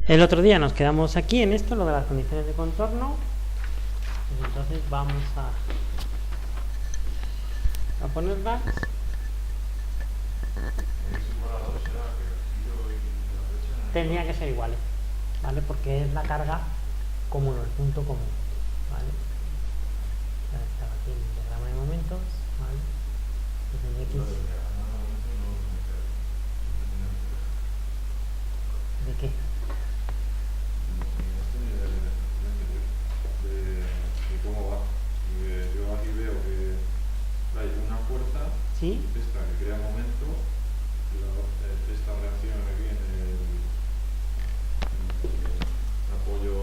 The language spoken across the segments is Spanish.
El otro día nos quedamos aquí en esto, lo de las condiciones de contorno. Entonces vamos a ponerlas. Tendría que ser iguales, ¿vale? Porque es la carga común, el punto común, ¿vale? Estaba aquí en el diagrama de momentos, ¿vale? Entonces en X... ¿De qué? De cómo va. Yo aquí veo que hay una fuerza, ¿Sí? esta que crea momento, esta reacción aquí en el apoyo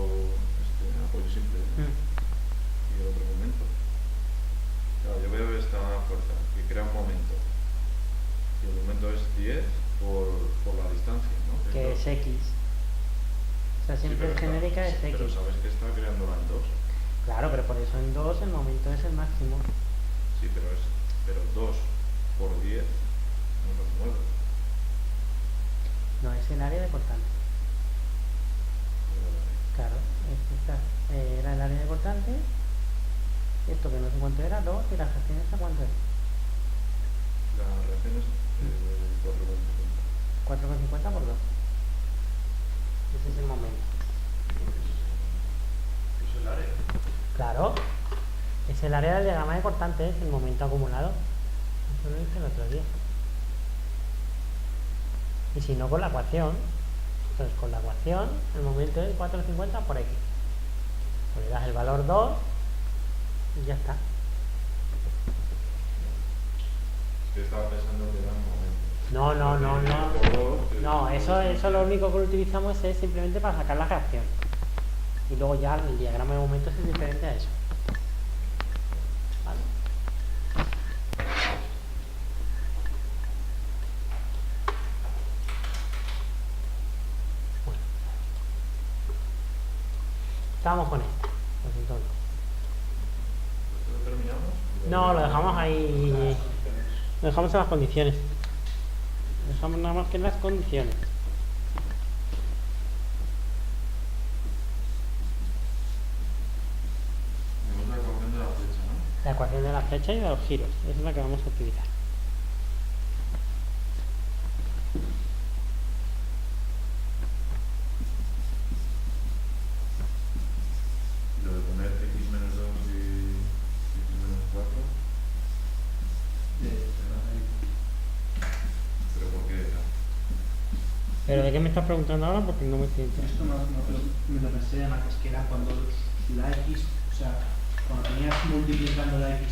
simple, ¿no? Y el otro momento. Claro, yo veo esta fuerza que crea un momento. Y el momento es 10 por la distancia, ¿no? Que es X. O sea, siempre Sí, es genérica, es X. Pero sabes que está creándola en 2. Claro, pero por eso en 2 el momento es el máximo. Sí, pero 2 por 10 no nos mueve. No, es el área de cortante. Claro, era el área de cortante. Esto que no sé cuánto era, 2, y la reacción esta cuánto es. La reacción es 4,50. 4,50 por 2. Ese es el momento. ¿Es el área? Claro, es el área del diagrama de cortante, es el momento acumulado. Eso lo hice el otro día. Y si no, con la ecuación. Entonces, con la ecuación, el momento es 4,50 por X. Pues le das el valor 2 y ya está. Es que estaba pensando que era un momento. No, eso lo único que lo utilizamos es simplemente para sacar la reacción. Y luego ya el diagrama de momentos es diferente a eso. ¿Vale? Bueno. Estamos con esto. Pues entonces. ¿Lo terminamos? No, lo dejamos ahí. Lo dejamos en las condiciones. Lo dejamos nada más que en las condiciones. Tenemos la ecuación de la flecha, ¿no? La ecuación de la flecha y de los giros. Esa es la que vamos a utilizar. Lo de poner x menos 2 y x menos 4. ¿Pero por qué era? ¿Pero de qué me estás preguntando ahora? Porque no me estoy enterando. Esto me lo pensé antes, que era cuando la X, o sea, cuando tenías multiplicando la X,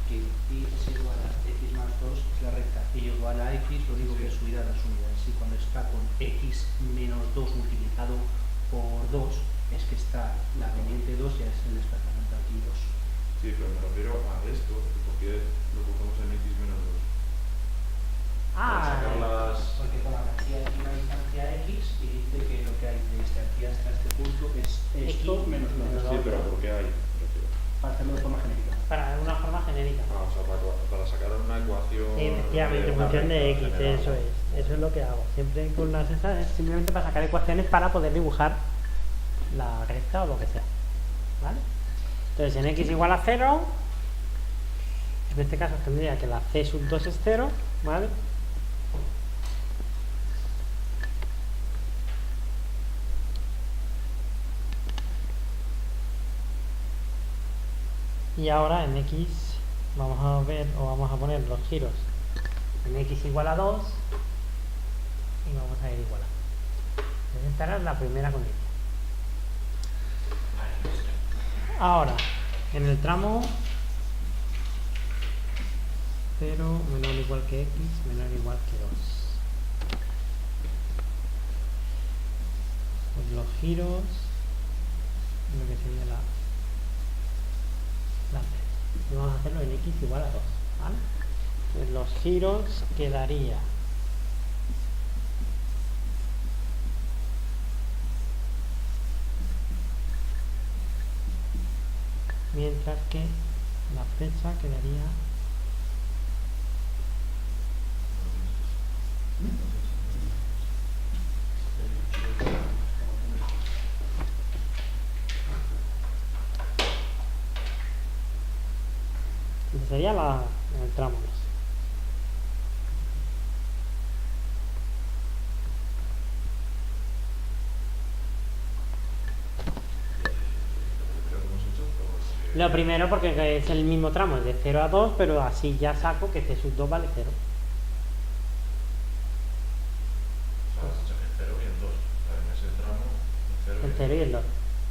que y es igual a X más 2, es la recta, y igual a X, lo único que es subir a las unidades. Y cuando está con X menos 2 multiplicado por 2, es que está la pendiente 2 y es el desplazamiento aquí 2. Sí, pero me refiero a esto, ¿por qué lo cogemos en x menos 2? Para sacar las... Porque con la cantidad de una distancia X y dice que lo que hay desde aquí hasta este punto es esto X menos lo menos otro. Sí, pero ¿por qué hay? Me refiero. Para hacerlo de forma genérica. Para una forma genérica. O sea, para sacar una ecuación... Sí, efectivamente, en una función de recta X, general. eso es. Eso es lo que hago. Siempre con las esas es simplemente para sacar ecuaciones para poder dibujar la recta o lo que sea. ¿Vale? Entonces en X igual a 0, en este caso tendría que la C sub 2 es 0, ¿vale? Y ahora en X vamos a ver o vamos a poner los giros en X igual a 2 y vamos a ir igual a. Entonces esta era la primera condición. Ahora, en el tramo 0 menor o igual que X menor o igual que 2. Pues los giros, lo que sería la y vamos a hacerlo en X igual a 2, ¿vale? Pues los giros quedaría mientras que la flecha quedaría Ese sería el tramo ese. Creo que hemos hecho todo. Lo primero porque es el mismo tramo, es de 0 a 2, pero así ya saco que C sub 2 vale 0. O sea, has hecho el 0 y el 2. O sea, en ese tramo, el 0 El 0 y el 2.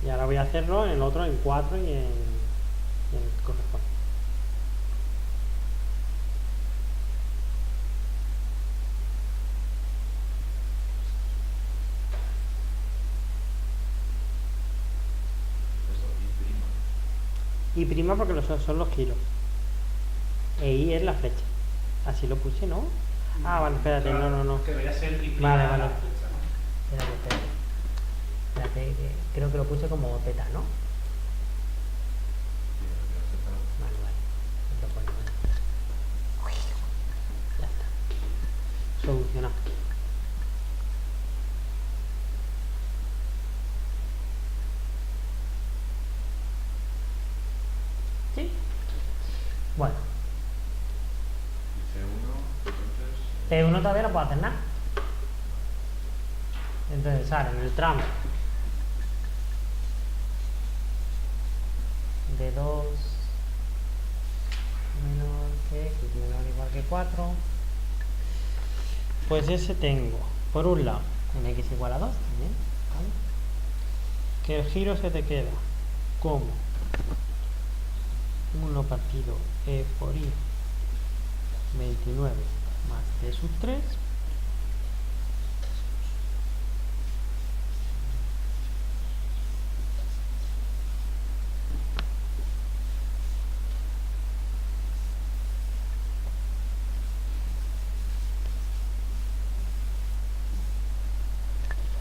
Y ahora voy a hacerlo en el otro en 4 y en el que corresponde. Esto y prima. Y prima porque son los giros. E I es la flecha. Así lo puse, ¿no? Ah, vale, espérate, no. Que debería ser y prima Vale, la vale. flecha, ¿no? Espérate, que creo que lo puse como teta, ¿no? Y el Z. Vale. Lo ponemos. Ya está. Solucionado. ¿Sí? Bueno, Y C1, entonces. T1 todavía no puedo hacer nada. Entonces ahora en el tramo de 2 menor que x menor o igual que 4, pues ese tengo por un lado en x igual a 2 también, ¿vale? Que el giro se te queda como 1 partido e por i 29 más t sub 3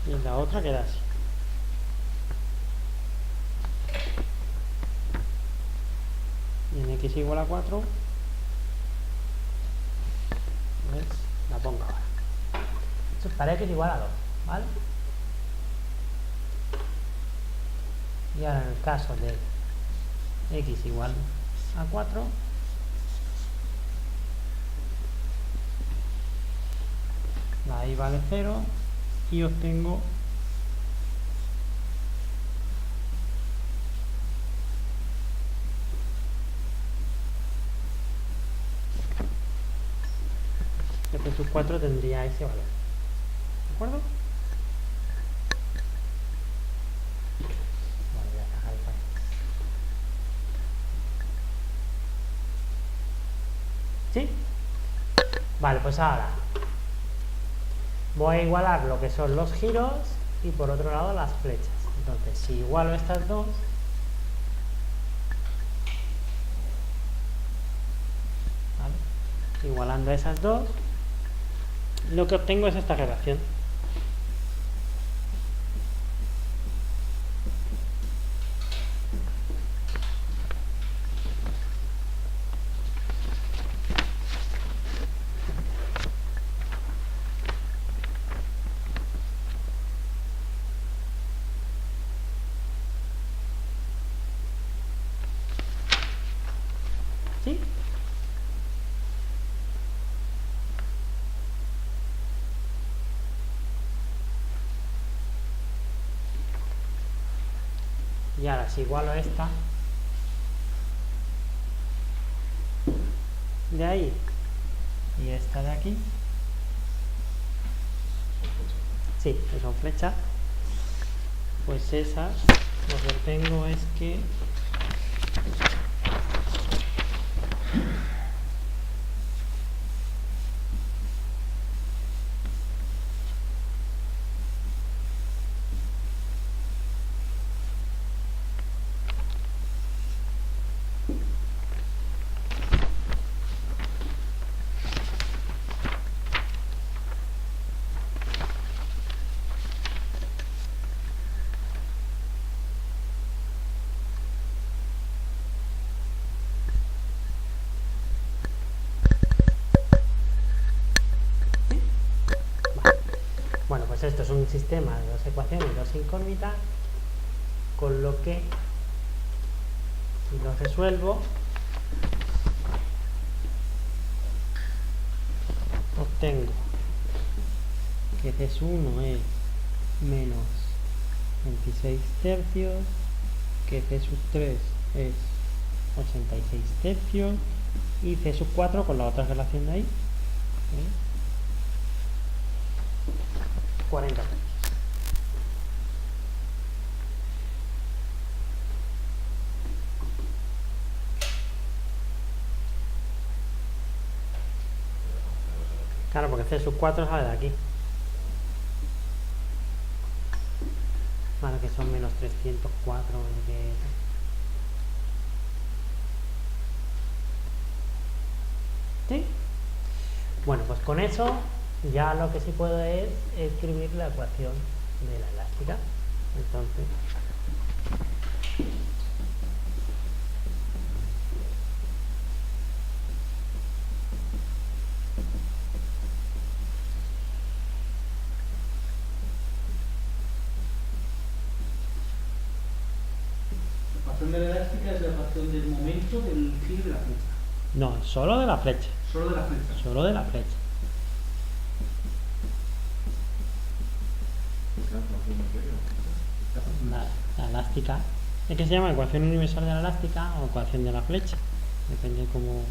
y la otra queda así. Y en x igual a 4, ¿ves? La pongo ahora. Esto es para x igual a 2, ¿vale? Y ahora en el caso de x igual a 4, la i vale 0 y obtengo que p sub 4 tendría ese valor, ¿de acuerdo? Vale, voy a sacar el paréntesis. ¿Sí? Vale, pues ahora voy a igualar lo que son los giros y por otro lado las flechas. Entonces, si igualo estas dos, ¿vale? Igualando esas dos, lo que obtengo es esta relación. ¿Sí? Y ahora si igualo esta de ahí y esta de aquí, sí, que son flechas, pues esas lo que tengo es que bueno, pues esto es un sistema de dos ecuaciones, dos incógnitas, con lo que si lo resuelvo obtengo que C1 es menos 26 tercios, que C3 es 86 tercios y C4 con la otra relación de ahí, 40 tercios. Claro, porque C4 sale de aquí. Vale, que son menos 304. ¿Sí? Bueno, pues con eso ya lo que sí puedo es escribir la ecuación de la elástica. Entonces, La ecuación de la elástica es la ecuación del momento del giro de la flecha. no, solo de la flecha. Solo de la flecha. Solo de la flecha. La elástica. Es que se llama ecuación universal de la elástica o ecuación de la flecha. Depende cómo.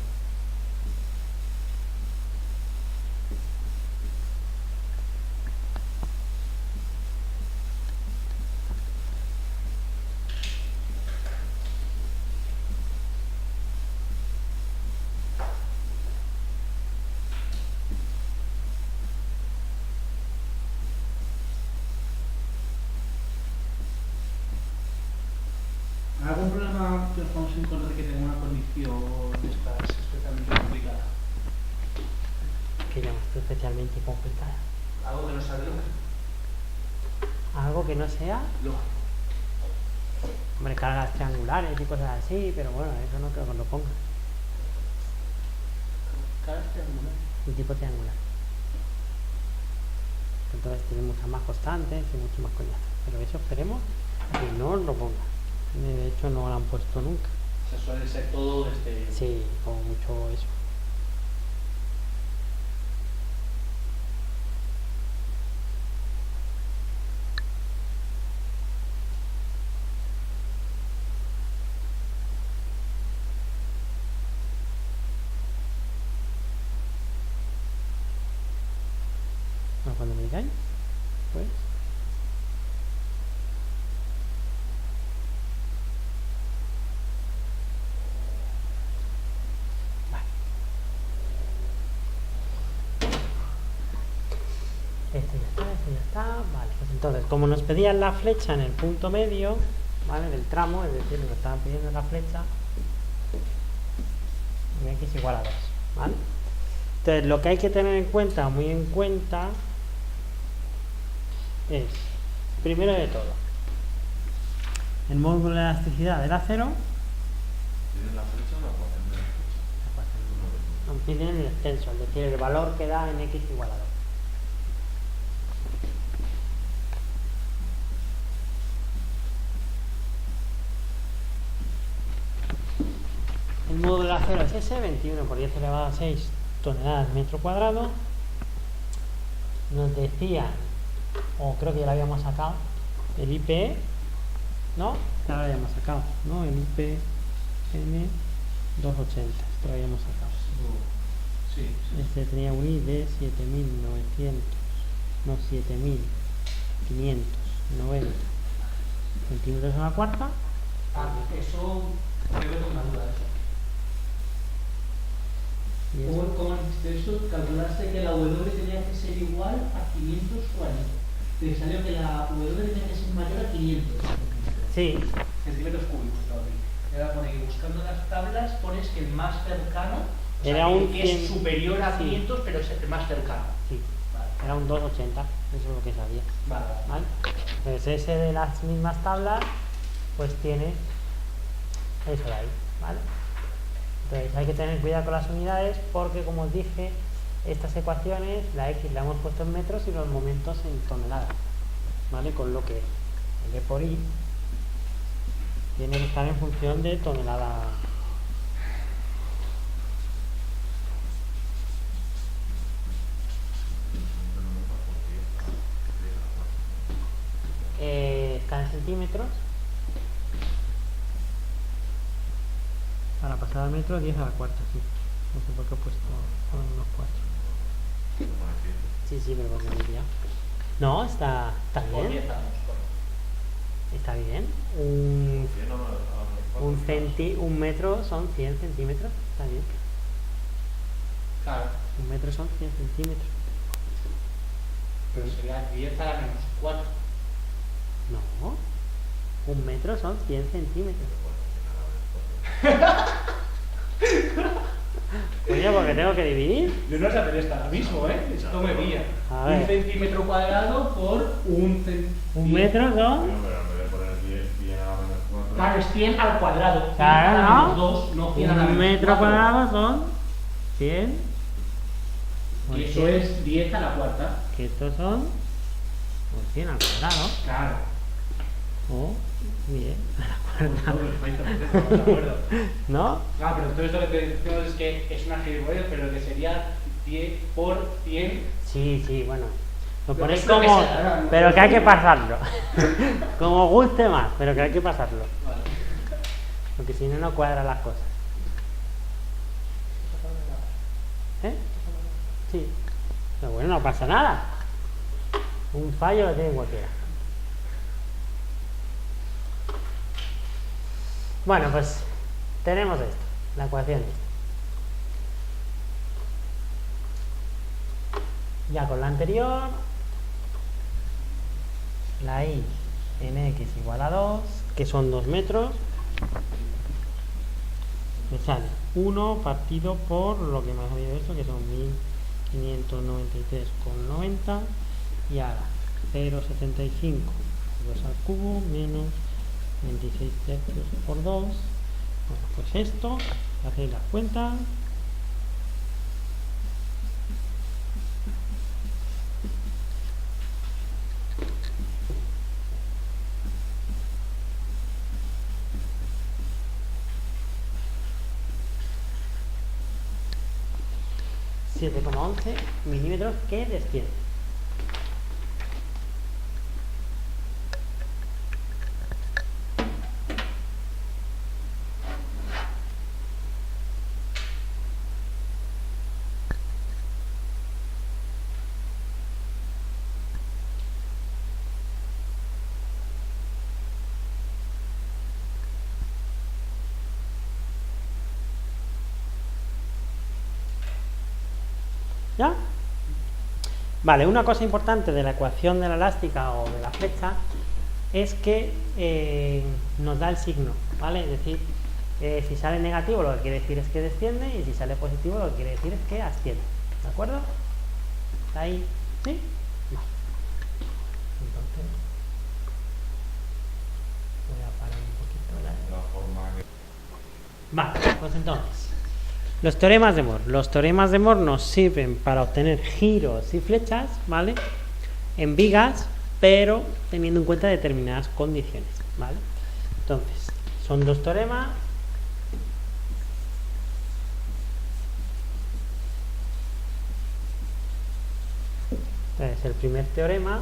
¿Algún problema que nos vamos a encontrar que tenga una condición de estas especialmente complicada? Que llamas tú especialmente complicada. Algo que no sea lógico. Algo que no sea, hombre, cargas triangulares y cosas así, pero bueno, eso no creo que lo ponga. Cada triangular. Un tipo triangular. Entonces tiene muchas más constantes y mucho más coñazo. Pero eso esperemos que no lo ponga. De hecho no lo han puesto nunca. O sea, suele ser todo Sí, como mucho eso. Bueno, cuando me digáis, pues. Esto ya está, vale, pues entonces como nos pedían la flecha en el punto medio, ¿vale? Del tramo, es decir, nos estaban pidiendo la flecha en x igual a 2, ¿vale? Entonces lo que hay que tener en cuenta, muy en cuenta, es, primero de todo, el módulo de elasticidad del acero. ¿Tienes la flecha o la ecuación de la flecha? Nos piden el extenso, es decir, el valor que da en x igual a 2. El módulo del acero es ese, 21 por 10 elevado a 6 toneladas metro cuadrado. Nos decía, o creo que ya lo habíamos sacado, el IPE, ¿no? Ya lo habíamos sacado, ¿no? El IPN 280, esto lo habíamos sacado. Sí. Este tenía un I de 7.900, no, 7.590 centímetros a la cuarta. Eso creo que tengo una duda de eso. Y eso, ¿Cómo hiciste eso? Calculaste que la W tenía que ser igual a 540. Te salió que la W tenía que ser mayor a 500 sí, centímetros cúbicos. Y ahora pone que buscando las tablas pones que el más cercano, o sea, Era un que es 100, superior a sí. 500, pero es el más cercano. sí, Vale. era un 280, eso es lo que sabía. Vale. ¿Vale? Entonces ese de las mismas tablas pues tiene eso de ahí, ¿vale? Entonces hay que tener cuidado con las unidades porque, como os dije, estas ecuaciones, la x la hemos puesto en metros y los momentos en toneladas, ¿vale? Con lo que el E por I tiene que estar en función de tonelada. centímetros. Para pasar al metro, 10 a la cuarta, sí. No sé por qué he puesto unos 4. Sí, pero porque me he pillado. No, está Por bien. 10 años, Está bien. Un metro son 100 centímetros. Está bien. Claro, Un metro son 100 centímetros. pero sería 10 a la menos 4. No. Un metro son 100 centímetros. Oye, porque tengo que dividir. Yo no sé hacer esto ahora mismo, ¿eh? Esto me guía. A Un ver. centímetro cuadrado por un centímetro. Un metro son. Pero en vez de poner 10 a la menos 4. Claro, es 100 al cuadrado. 100 Claro, a la ¿no? menos 2, no 100 a la Un menos metro 4. cuadrado son 100. Y eso es 10 a la cuarta. Que estos son 100 al cuadrado. Claro. O 10 a la Pues cuarta. no, perfecto, estamos de acuerdo. ¿No? Ah, pero entonces lo que decimos es que es una gilipollez, pero que sería 10 por 100. Sí, bueno. Lo Lo ponéis que sea, como. ¿no? Pero que hay que pasarlo. Como guste más, pero que hay que pasarlo. Vale. Porque si no, no cuadran las cosas. ¿Eh? Sí. Pero bueno, no pasa nada. Un fallo lo tiene cualquiera. Bueno, pues tenemos esto, la ecuación esta. Ya con la anterior, la y en x igual a 2, que son 2 metros, me sale 1 partido por lo que me ha salido esto, que son 1593,90, y ahora 0,75 2 al cubo menos 26 tercios por 2. Bueno, pues esto, hacéis las cuentas. milímetros que desciende. ¿Ya? Vale, una cosa importante de la ecuación de la elástica o de la flecha es que nos da el signo, ¿vale? Es decir, si sale negativo lo que quiere decir es que desciende, y si sale positivo lo que quiere decir es que asciende. ¿De acuerdo? ¿Está ahí? ¿Sí? Vale. Entonces, voy a parar un poquito La forma que... Vale, pues entonces, los teoremas de Moore. Los teoremas de Moore nos sirven para obtener giros y flechas, ¿vale? En vigas, pero teniendo en cuenta determinadas condiciones, ¿vale? Entonces, son dos teoremas. Entonces, el primer teorema,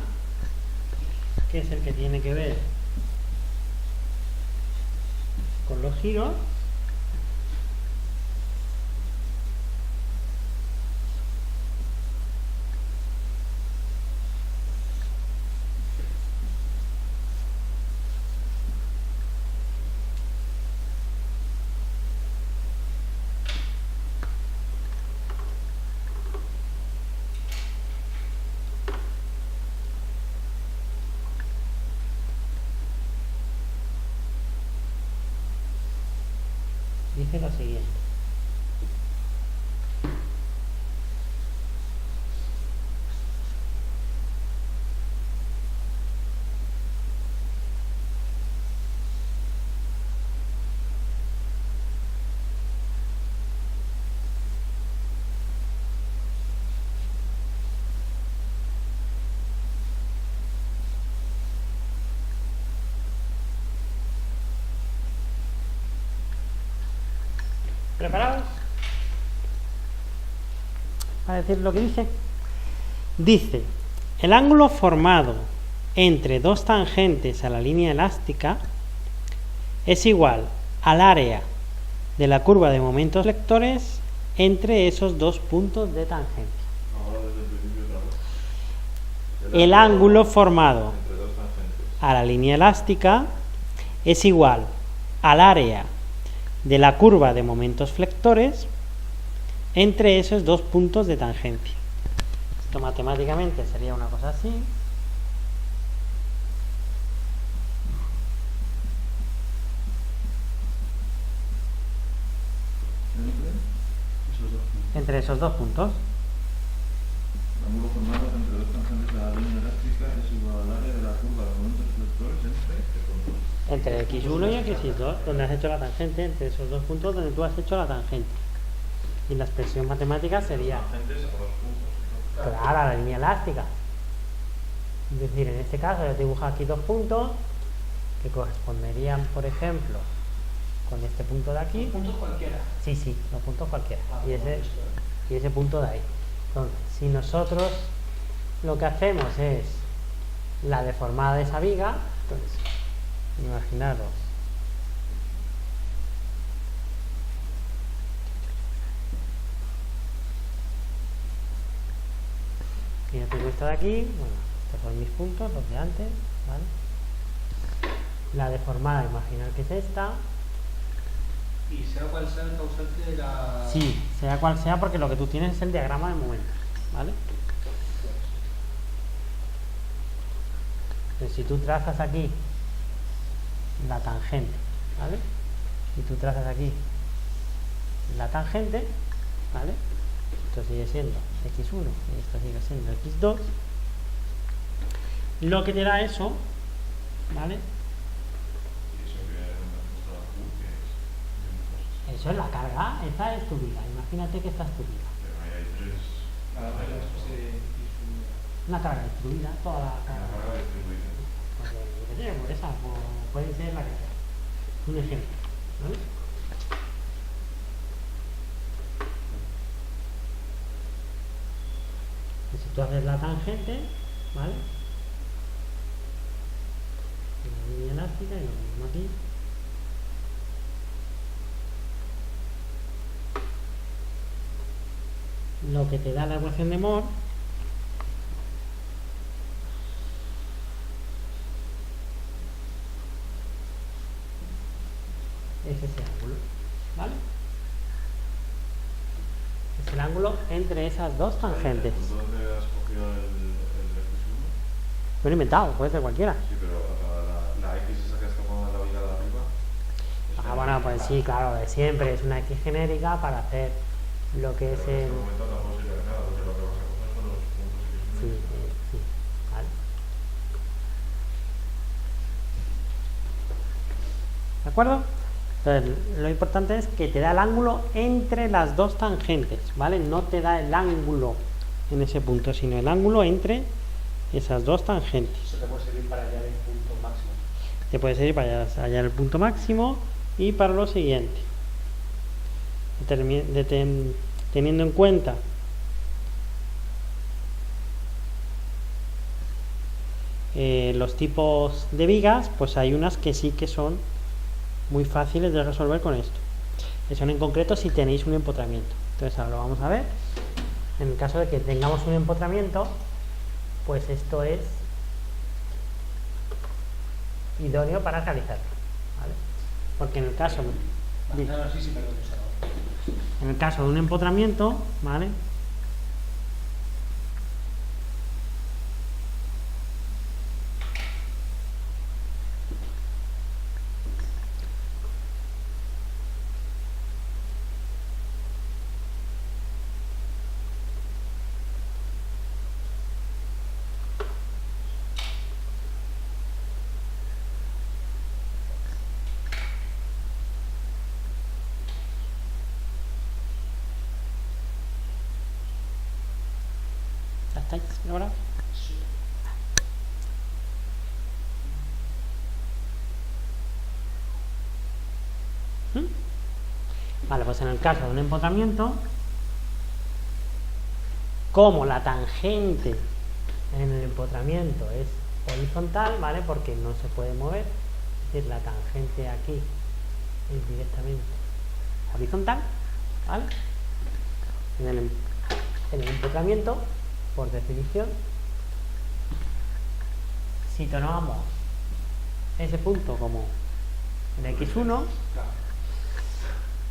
que es el que tiene que ver con los giros. Dice lo siguiente. ¿Preparados? A decir lo que dice. Dice, el ángulo formado entre dos tangentes a la línea elástica es igual al área de la curva de momentos vectores entre esos dos puntos de tangencia. Ahora desde el principio otra vez. El ángulo formado Entre dos tangentes. a la línea elástica es igual al área de la curva de momentos flectores entre esos dos puntos de tangencia. Esto matemáticamente sería una cosa así. Entre esos dos puntos. El ángulo formado entre dos tangentes de la línea elástica es igual al área de la curva de momentos flectores entre qué puntos. Entre x1 y x2, donde has hecho la tangente, entre esos dos puntos donde tú has hecho la tangente. Y la expresión matemática sería, Tangentes a dos puntos, ¿no? claro, la línea elástica. Es decir, en este caso yo dibujo aquí dos puntos que corresponderían, por ejemplo, con este punto de aquí. Puntos cualquiera. Sí, sí, los puntos cualquiera. Ah, Y bueno, ese punto de ahí. Entonces, si nosotros lo que hacemos es la deformada de esa viga, entonces, imaginaros. Y yo tengo esto de aquí, bueno, estos son mis puntos, los de antes, ¿vale? La deformada, imaginar que es esta. Y sea cual sea el causante de la... Sí, sea cual sea, porque lo que tú tienes es el diagrama de momentos, ¿vale? Entonces, si tú trazas aquí la tangente, ¿vale? Y tú trazas aquí la tangente, ¿vale? Esto sigue siendo x1 y esto sigue siendo x2. Lo que te da eso, ¿vale? Y eso que me has puesto la Q, que es. Eso es la carga, esa es tu viga. Imagínate que esta es tu viga. Pero ahí hay tres. Una carga distribuida, toda la Una carga. carga distribuida. Por esa, puede ser la que sea. Un ejemplo, ¿vale? Y si tú haces la tangente, ¿vale? La línea elástica y lo mismo aquí. Lo que te da la ecuación de Moore es ese ángulo, ¿vale? Es el ángulo entre esas dos tangentes. ¿Dónde has cogido el x1? Lo he inventado, puede ser cualquiera. Sí, pero la x esa que has tomado en la viga de arriba. Ah, bueno, pues sí, claro, de siempre es una x genérica para hacer lo que es En el... este momento tampoco sirve de nada, porque lo que vas a coger son los puntos x1. Sí, sí, vale. ¿De acuerdo? Entonces, lo importante es que te da el ángulo entre las dos tangentes, ¿vale? No te da el ángulo en ese punto, sino el ángulo entre esas dos tangentes. Eso te puede servir para hallar el punto máximo. Te puede servir para hallar el punto máximo y para lo siguiente. Teniendo en cuenta los tipos de vigas, pues hay unas que sí que son muy fáciles de resolver con esto. Que son en concreto si tenéis un empotramiento. Entonces ahora lo vamos a ver. En el caso de que tengamos un empotramiento, pues esto es idóneo para realizarlo, ¿vale? Porque en el caso No, sí, perdón. en el caso de un empotramiento, ¿vale? ¿Ya estáis preparados? Vale, pues en el caso de un empotramiento, como la tangente en el empotramiento es horizontal, ¿vale? Porque no se puede mover, es decir, la tangente aquí es directamente horizontal, ¿vale? En el empotramiento, por definición, si tomamos ese punto como el x1,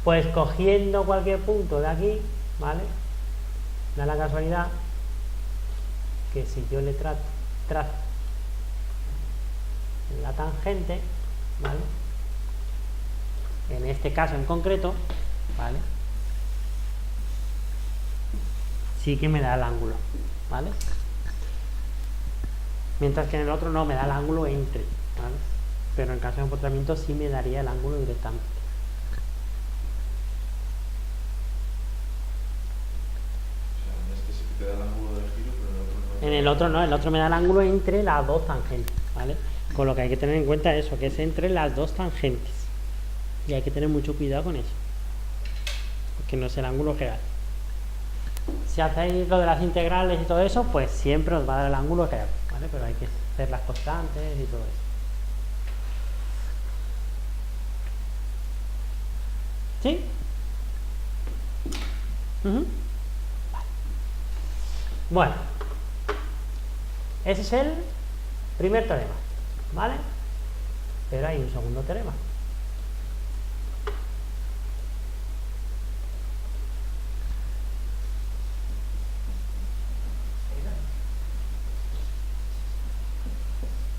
pues cogiendo cualquier punto de aquí, ¿vale? Da la casualidad que si yo le trazo la tangente, ¿vale? En este caso en concreto, ¿vale? Sí que me da el ángulo, ¿vale? Mientras que en el otro no me da el ángulo entre, ¿vale? Pero en caso de empotramiento sí me daría el ángulo directamente. En este sí que te da el ángulo del giro, pero en el otro no. En el otro no, el otro me da el ángulo entre las dos tangentes, ¿vale? Con lo que hay que tener en cuenta eso, que es entre las dos tangentes. Y hay que tener mucho cuidado con eso, porque no es el ángulo real. Si hacéis lo de las integrales y todo eso, pues siempre os va a dar el ángulo real, ¿vale? Pero hay que hacer las constantes y todo eso. ¿Sí? Vale. Bueno, ese es el primer teorema, ¿vale? Pero hay un segundo teorema.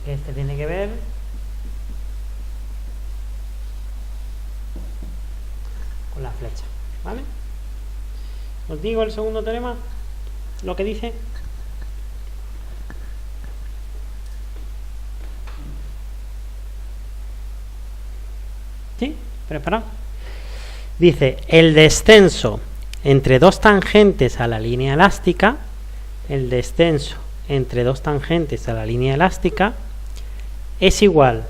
Este tiene que ver con la flecha, ¿vale? Os digo el segundo teorema, lo que dice. ¿Sí? ¿Preparado? Dice, el descenso entre dos tangentes a la línea elástica, el descenso entre dos tangentes a la línea elástica es igual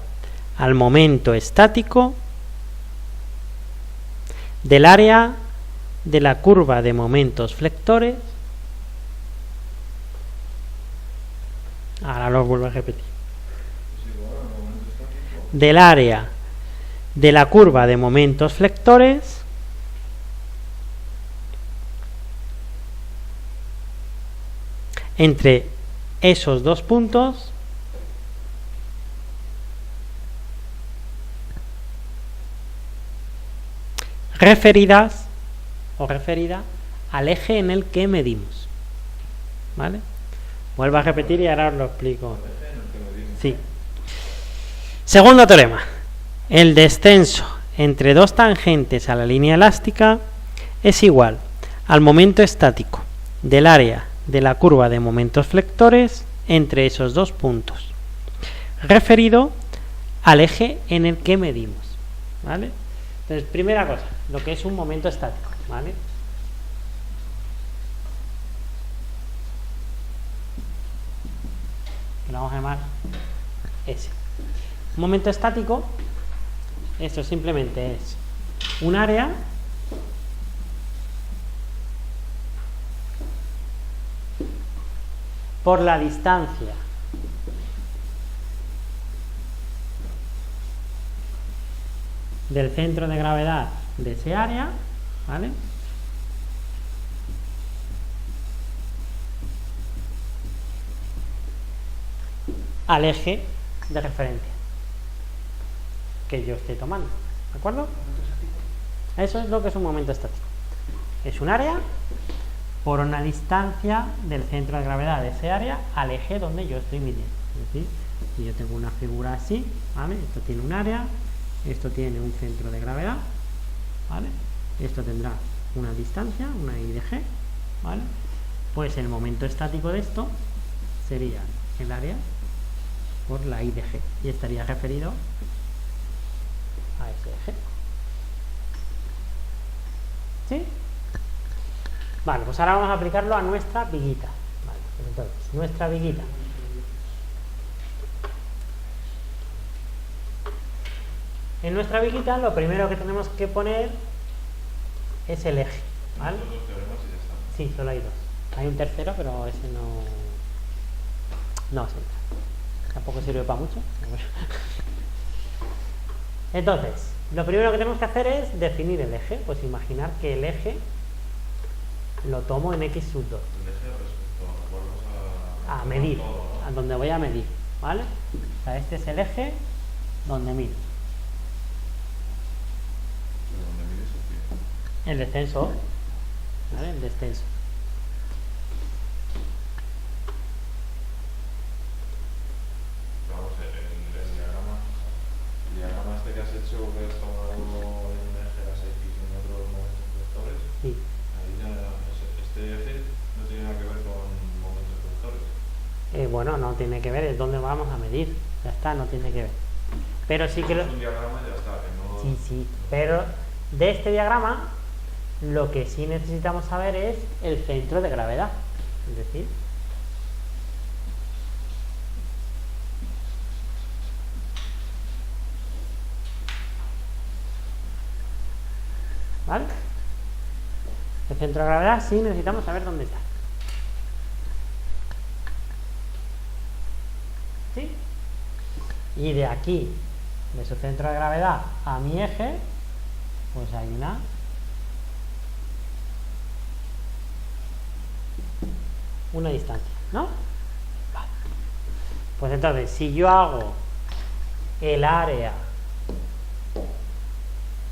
al momento estático del área de la curva de momentos flectores. Ahora lo vuelvo a repetir. Es igual al momento estático. Del área de la curva de momentos flectores entre esos dos puntos referidas o referida al eje en el que medimos, ¿vale? Vuelvo a repetir y ahora os lo explico. Sí. Segundo teorema. El descenso entre dos tangentes a la línea elástica es igual al momento estático del área de la curva de momentos flectores entre esos dos puntos, referido al eje en el que medimos, ¿vale? Entonces, primera cosa, lo que es un momento estático, ¿vale? Lo vamos a llamar S. Un momento estático, esto simplemente es un área por la distancia del centro de gravedad de ese área, ¿vale? Al eje de referencia que yo estoy tomando, ¿de acuerdo? Eso es lo que es un momento estático. Es un área por una distancia del centro de gravedad de ese área al eje donde yo estoy midiendo. Es decir, si yo tengo una figura así, ¿vale? Esto tiene un área, esto tiene un centro de gravedad, ¿vale? Esto tendrá una distancia, una I de G, ¿vale? Pues el momento estático de esto sería el área por la I de G y estaría referido a ese eje. ¿Sí? Vale, pues ahora vamos a aplicarlo a nuestra viguita. Vale, pues entonces, nuestra viguita. En nuestra viguita lo primero que tenemos que poner es el eje, ¿vale? Son dos teoremas y ya está. Sí, solo hay dos. Hay un tercero, pero ese no se entra. Tampoco sirve para mucho. Entonces, lo primero que tenemos que hacer es definir el eje. Pues imaginar que el eje lo tomo en x sub 2. El eje respecto a... A medir, todo, ¿no? a donde voy a medir, ¿vale? O sea, este es el eje donde mido. Pero donde mides el pie. El descenso, ¿vale? El descenso. Vamos, el diagrama este que has hecho, que has tomado en un eje las X y en otros momentos vectores, Sí. ahí ya este eje no tiene nada que ver con momentos vectores. Bueno, no tiene que ver, es donde vamos a medir. Ya está, no tiene que ver. Pero sí que lo... Es un diagrama y ya está, que no... Sí, sí. Pero de este diagrama, lo que sí necesitamos saber es el centro de gravedad. Es decir, ¿vale? El centro de gravedad sí necesitamos saber dónde está. ¿Sí? Y de aquí, de su centro de gravedad a mi eje, pues hay una distancia, ¿no? Vale. Pues entonces, si yo hago el área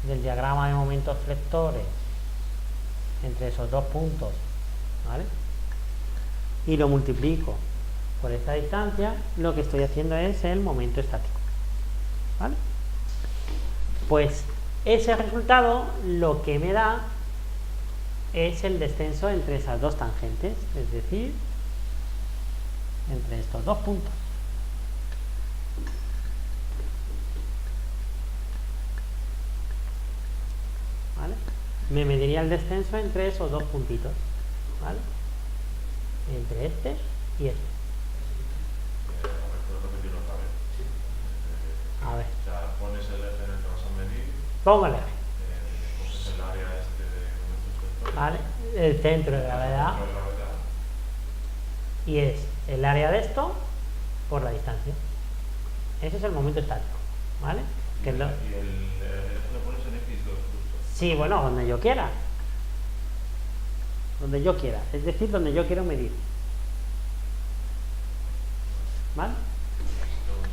del diagrama de momentos flectores entre esos dos puntos, ¿vale? Y lo multiplico por esta distancia, lo que estoy haciendo es el momento estático, ¿vale? Pues ese resultado lo que me da es el descenso entre esas dos tangentes, es decir, entre estos dos puntos. ¿Vale? Me mediría el descenso entre esos dos puntitos, ¿vale? Entre este y este. Puedes repetirlo otra vez. A ver, O sea, pones el eje en el que vas a medir, pongo el eje, coges el área este de momentos vectores, ¿vale? El centro de gravedad, centro de gravedad, y es el área de esto por la distancia. Ese es el momento estático, ¿vale? Que es lo... y el eje lo pones en X2 justo. Sí, bueno, donde yo quiera. Donde yo quiera, es decir, donde yo quiero medir. ¿Vale?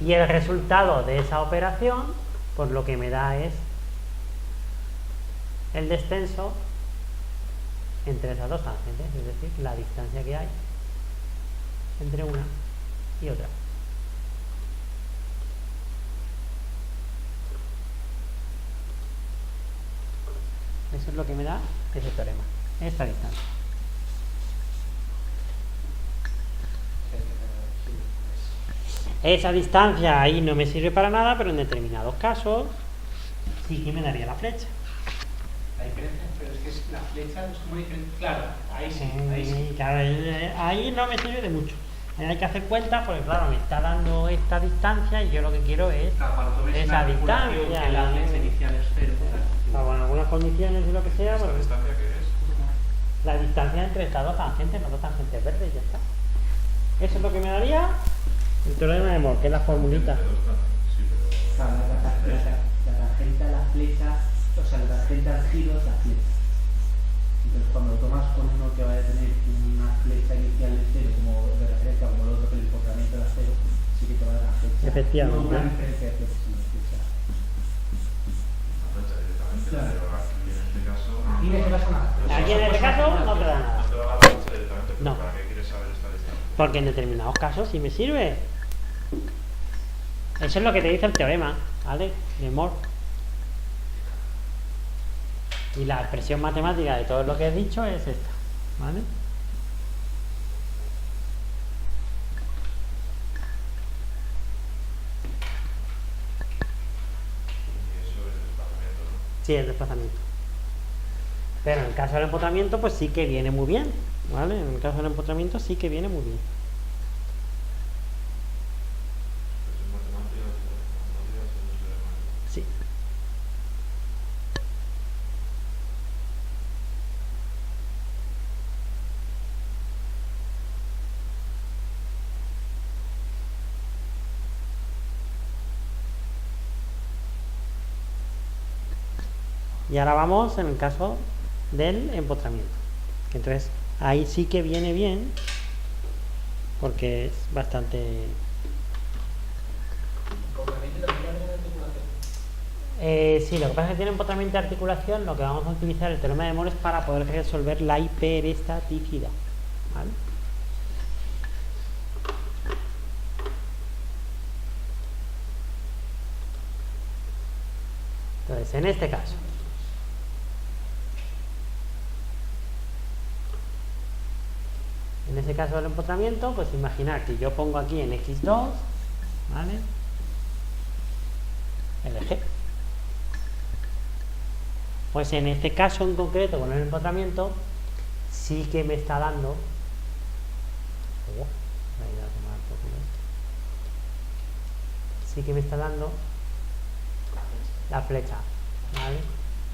Y el resultado de esa operación, pues lo que me da es el descenso entre esas dos tangentes, es decir, la distancia que hay entre una y otra. Eso es lo que me da ese teorema, esta distancia. Esa distancia ahí no me sirve para nada, pero en determinados casos sí que me daría la flecha. La diferencia, pero es que la flecha es muy diferente. Claro, ahí sí. Claro, ahí no me sirve de mucho. Ahí hay que hacer cuentas porque, claro, me está dando esta distancia y yo lo que quiero es Claro, cuando tú ves esa una articulación distancia. que la flecha inicial es cero. Con algunas condiciones y lo que sea, ¿Esta pues, distancia qué es? la distancia entre estas dos tangentes, las dos tangentes verdes, y ya está. Eso es lo que me daría el teorema de Moore, que es la formulita. Sí, pero... Claro, la tangente a la flecha, o sea, la tangente al giro es la flecha. Entonces, cuando lo tomas con uno que vaya a tener una flecha inicial de cero, como de referencia, como el otro que el comportamiento era cero, sí que te va a dar la flecha. Efectivamente. No una diferencia de flecha, sino flecha. La flecha directamente, Claro. pero aquí en este caso... Aquí en este caso nada. Aquí en este caso no te da nada. No te da la flecha directamente, pero No. ¿para qué quieres saber esta distancia? Porque en determinados casos sí me sirve. Eso es lo que te dice el teorema, ¿vale? De Moore. Y la expresión matemática de todo lo que he dicho es esta, ¿vale? Y eso es desplazamiento, ¿no? Sí, el desplazamiento. Pero en el caso del empotramiento, pues sí que viene muy bien, ¿vale? En el caso del empotramiento sí que viene muy bien. Eso es matemática, eso no se llama. Sí. Y ahora vamos en el caso del empotramiento. Entonces, ahí sí que viene bien, porque es bastante... sí, lo que pasa es que tiene empotramiento de articulación. Lo que vamos a utilizar el teorema de Moore es para poder resolver la hiperestaticidad, ¿vale? Entonces, en este caso, del empotramiento, pues imaginar que yo pongo aquí en x2, ¿vale?, el eje. Pues en este caso en concreto, con el empotramiento, sí que me está dando... sí que me está dando la flecha, ¿vale?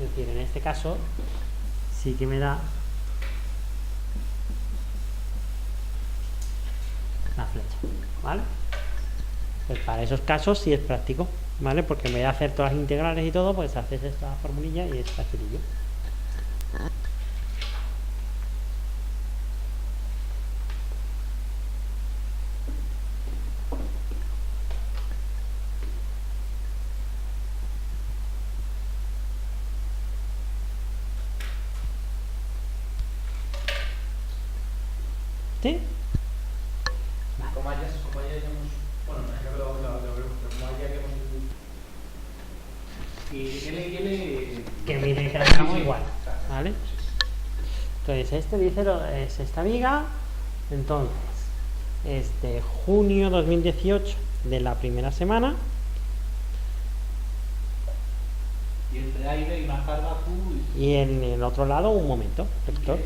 Es decir, en este caso sí que me da la flecha, ¿vale? Pues para esos casos sí es práctico, ¿vale? Porque en vez de hacer todas las integrales y todo, pues haces esta formulilla y es facilillo. ¿Sí? Como hayamos, bueno, creo que lo veremos, pero como hayamos y L que mire que la dejamos igual, ¿vale? Entonces este dice es esta viga. Entonces junio 2018 de la primera semana, y entre aire y una carga Q y en el otro lado un momento vector.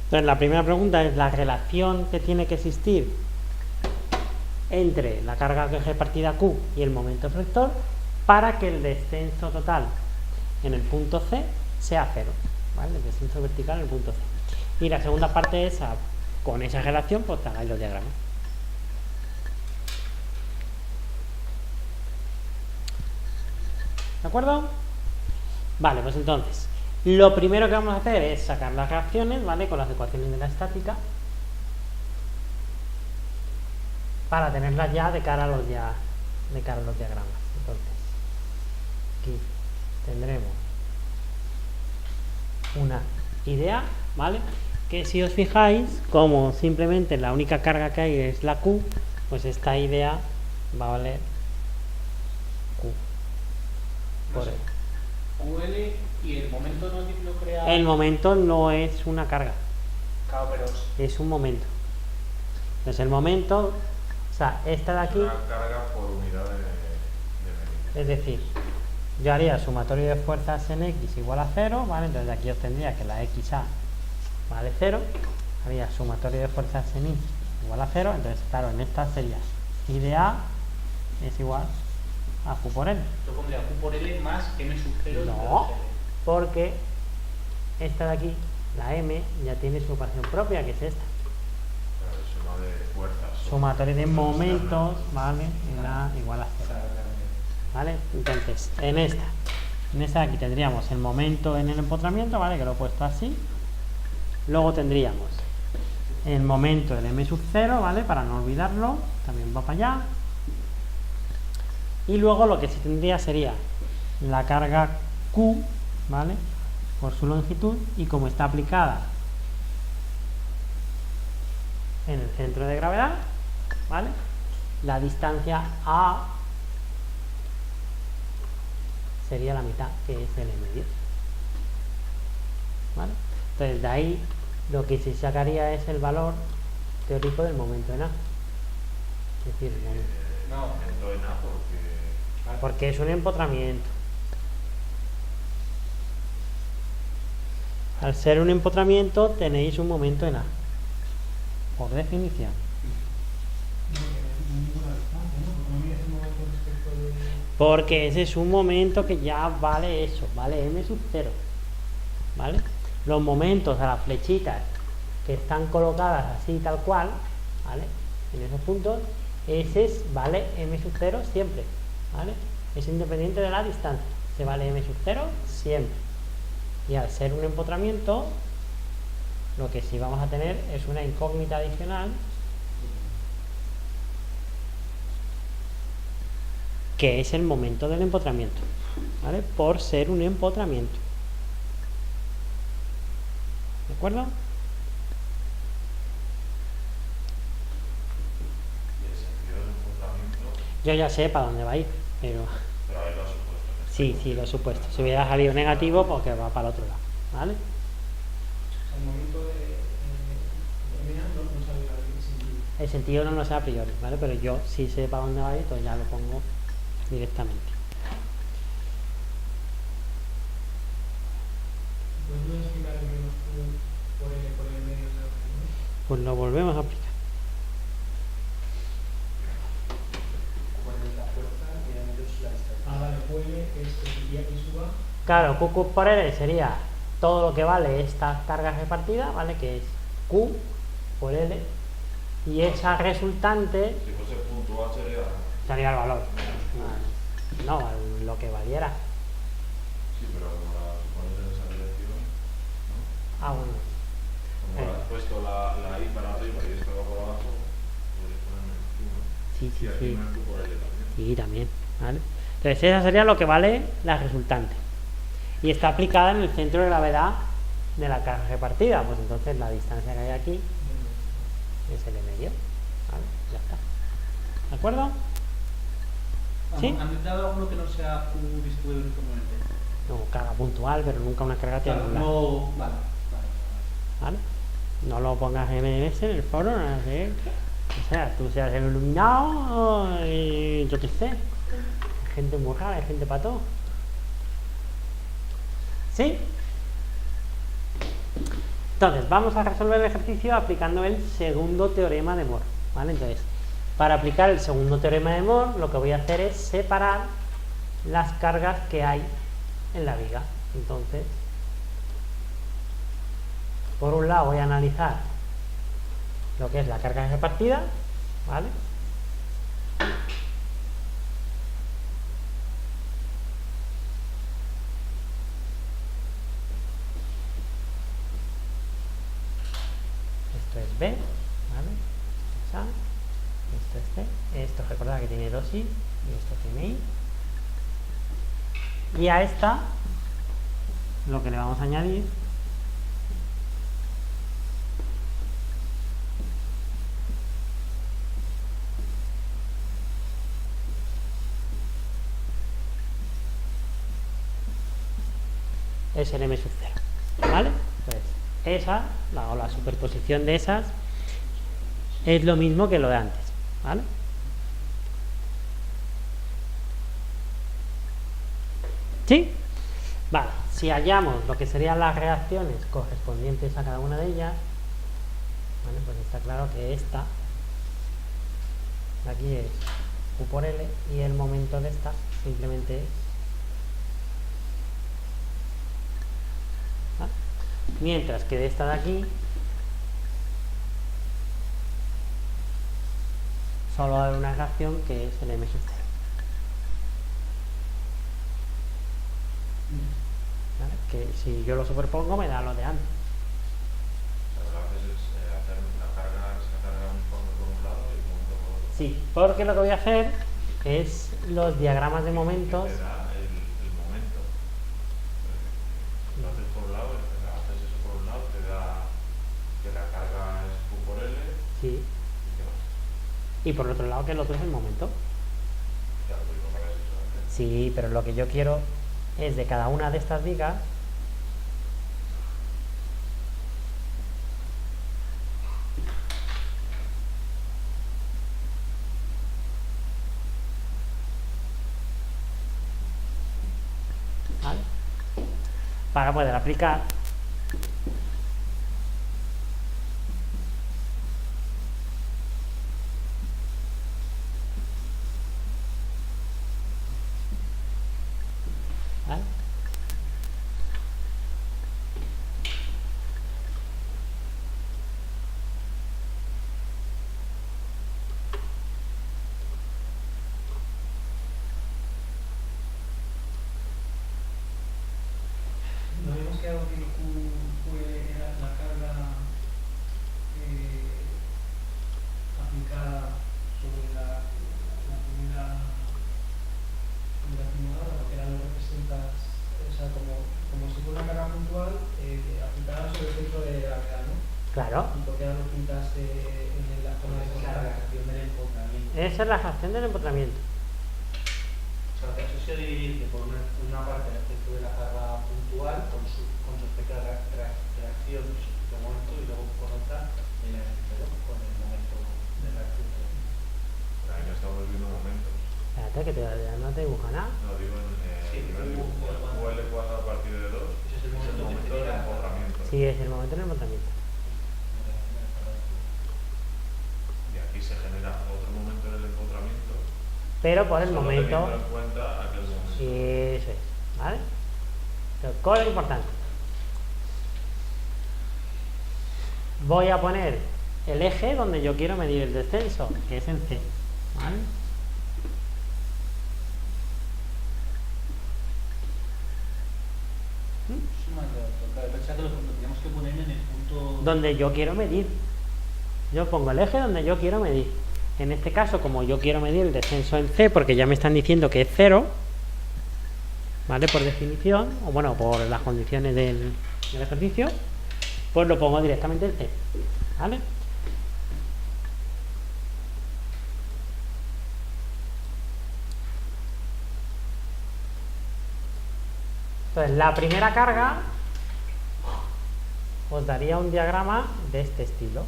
Entonces la primera pregunta es la relación que tiene que existir entre la carga que eje partida Q y el momento efector para que el descenso total en el punto C sea 0, ¿vale? El descenso vertical en el punto C. Y la segunda parte es con esa relación, pues te hagáis los diagramas. ¿De acuerdo? Vale, pues entonces lo primero que vamos a hacer es sacar las reacciones, ¿vale?, con las ecuaciones de la estática, para tenerlas ya de cara a los diagramas. Entonces, aquí tendremos una idea, ¿vale?, que si os fijáis, como simplemente la única carga que hay es la Q, pues esta idea va a valer Q por L. QL y el momento no lo crea. El momento no es una carga, Claro, pero es un momento. Entonces el momento, o sea, esta de aquí, una carga por unidad de medida. es decir, yo haría sumatorio de fuerzas en X igual a 0, ¿vale? Entonces aquí obtendría que la XA vale 0, haría sumatorio de fuerzas en Y igual a 0, entonces claro, en esta sería I de A es igual a Q por L. yo pondría Q por L más M sub 0. No, porque esta de aquí, la M, ya tiene su ecuación propia, que es esta. Claro, suma de fuerzas. Sumatorio de momentos, ¿vale? En A igual a 0. ¿Vale? Entonces, en esta de aquí tendríamos el momento en el empotramiento, ¿vale?, que lo he puesto así. Luego tendríamos el momento del M sub 0, ¿vale?, para no olvidarlo, también va para allá. Y luego lo que sí tendría sería la carga Q, ¿vale?, por su longitud, y como está aplicada en el centro de gravedad, ¿vale?, la distancia A sería la mitad, que es el M10, ¿vale? Entonces de ahí lo que se sacaría es el valor teórico del momento en A, es decir, el momento, No, momento en A porque es un empotramiento. Al ser un empotramiento tenéis un momento en A, por definición. Porque ese es un momento que ya vale eso, vale m sub 0. ¿Vale? Los momentos a las flechitas que están colocadas así tal cual, ¿vale? En esos puntos, ese vale m sub 0 siempre, ¿vale? Es independiente de la distancia, se vale m sub 0 siempre. Y al ser un empotramiento, lo que sí vamos a tener es una incógnita adicional, que es el momento del empotramiento, ¿vale? Por ser un empotramiento. ¿De acuerdo? ¿Y el sentido del empotramiento? Yo ya sé para dónde va a ir, pero Pero ahí lo has supuesto. sí, lo he supuesto. Si hubiera salido negativo, porque va para el otro lado, ¿vale? Al momento de no sabe el sentido. El sentido no lo sé a priori, ¿vale? Pero yo sí sé para dónde va a ir, entonces ya lo pongo directamente. ¿Puedes explicar el menos Q por el medio de la opción? Pues lo volvemos a aplicar. ¿Cuál es la fuerza y el medio es la distancia? Ah, vale, Q es el día que suba. Claro, Q por L sería todo lo que vale esta carga repartida, ¿vale? Que es Q por L. Y esa resultante Si fuese punto H sería el valor. No, lo que valiera. Sí, pero como la supones en esa dirección, ¿no? Ah, bueno. Como has puesto la I para arriba y esta va por abajo, puedes ponerme el Q, ¿no? Sí, Y aquí sí. me Q por L también. Sí, también, ¿vale? Entonces esa sería lo que vale la resultante. Y está aplicada en el centro de gravedad de la carga repartida. Pues entonces la distancia que hay aquí es L medio. ¿Vale? Ya está. ¿De acuerdo? ¿Sí? ¿Han dado alguno que no sea Q distribuido uniformemente? No, carga puntual, pero nunca una carga triangular. No, vale. ¿Vale? No lo pongas MS en el foro, no sé. O sea, tú seas el iluminado y yo qué sé. Hay gente muy rara, hay gente para todo. ¿Sí? Entonces, vamos a resolver el ejercicio aplicando el segundo teorema de Moore. ¿Vale? Entonces, para aplicar el segundo teorema de Moore, lo que voy a hacer es separar las cargas que hay en la viga. Entonces, por un lado voy a analizar lo que es la carga repartida, ¿vale? Esto es B, ¿vale? Esto es A, esto es C, esto recordad que tiene 2i y esto tiene i. Y a esta lo que le vamos a añadir es el m sub 0, ¿vale? Entonces, esa, la superposición de esas es lo mismo que lo de antes, ¿vale? ¿Sí? Vale, si hallamos lo que serían las reacciones correspondientes a cada una de ellas, ¿vale? Pues está claro que esta de aquí es Q por L y el momento de esta simplemente es, ¿vale? Mientras que de esta de aquí solo va a haber una reacción que es el m sub 0. ¿Vale? Que si yo lo superpongo me da lo de antes. O sea, lo que haces es hacer esa carga uniforme por un lado y el momento por otro. Sí, porque lo que voy a hacer es los diagramas de momentos. Te da el momento. Lo haces por un lado, haces eso por un lado, te da que la carga es Q por L. Sí. ¿Y qué más? Y por otro lado que el otro es el momento. Claro, pues lo que habías dicho antes. Sí, pero lo que yo quiero es de cada una de estas vigas ¿vale? Para poder aplicar Esa es la fracción del empotramiento. O sea, eso se divide por una parte respecto de la carga puntual con su respecto a la reacción respecto al momento y luego por otra con el momento de reacción. Pero ahí no estamos viendo momentos. Espérate, que todavía no te dibuja nada. No, digo en Sí, primer dibujo. El QL cuadrado a partir de 2 Ese es el es el momento que momento del genera- empotramiento. Sí, es el momento del empotramiento. Y aquí se genera otro momento en el empotramiento. Pero por el solo momento. teniendo en cuenta aquel momento. Eso es, ¿vale? Pero cosa importante. Voy a poner el eje donde yo quiero medir el descenso, que es en C, ¿vale? Sí, me ha quedado claro. Pensaba que lo teníamos que poner en el punto. Donde yo quiero medir. Yo pongo el eje donde yo quiero medir. En este caso, como yo quiero medir el descenso en C, porque ya me están diciendo que es 0, ¿vale? Por definición, o bueno, por las condiciones del ejercicio, pues lo pongo directamente en C, ¿vale? Entonces, la primera carga os daría un diagrama de este estilo,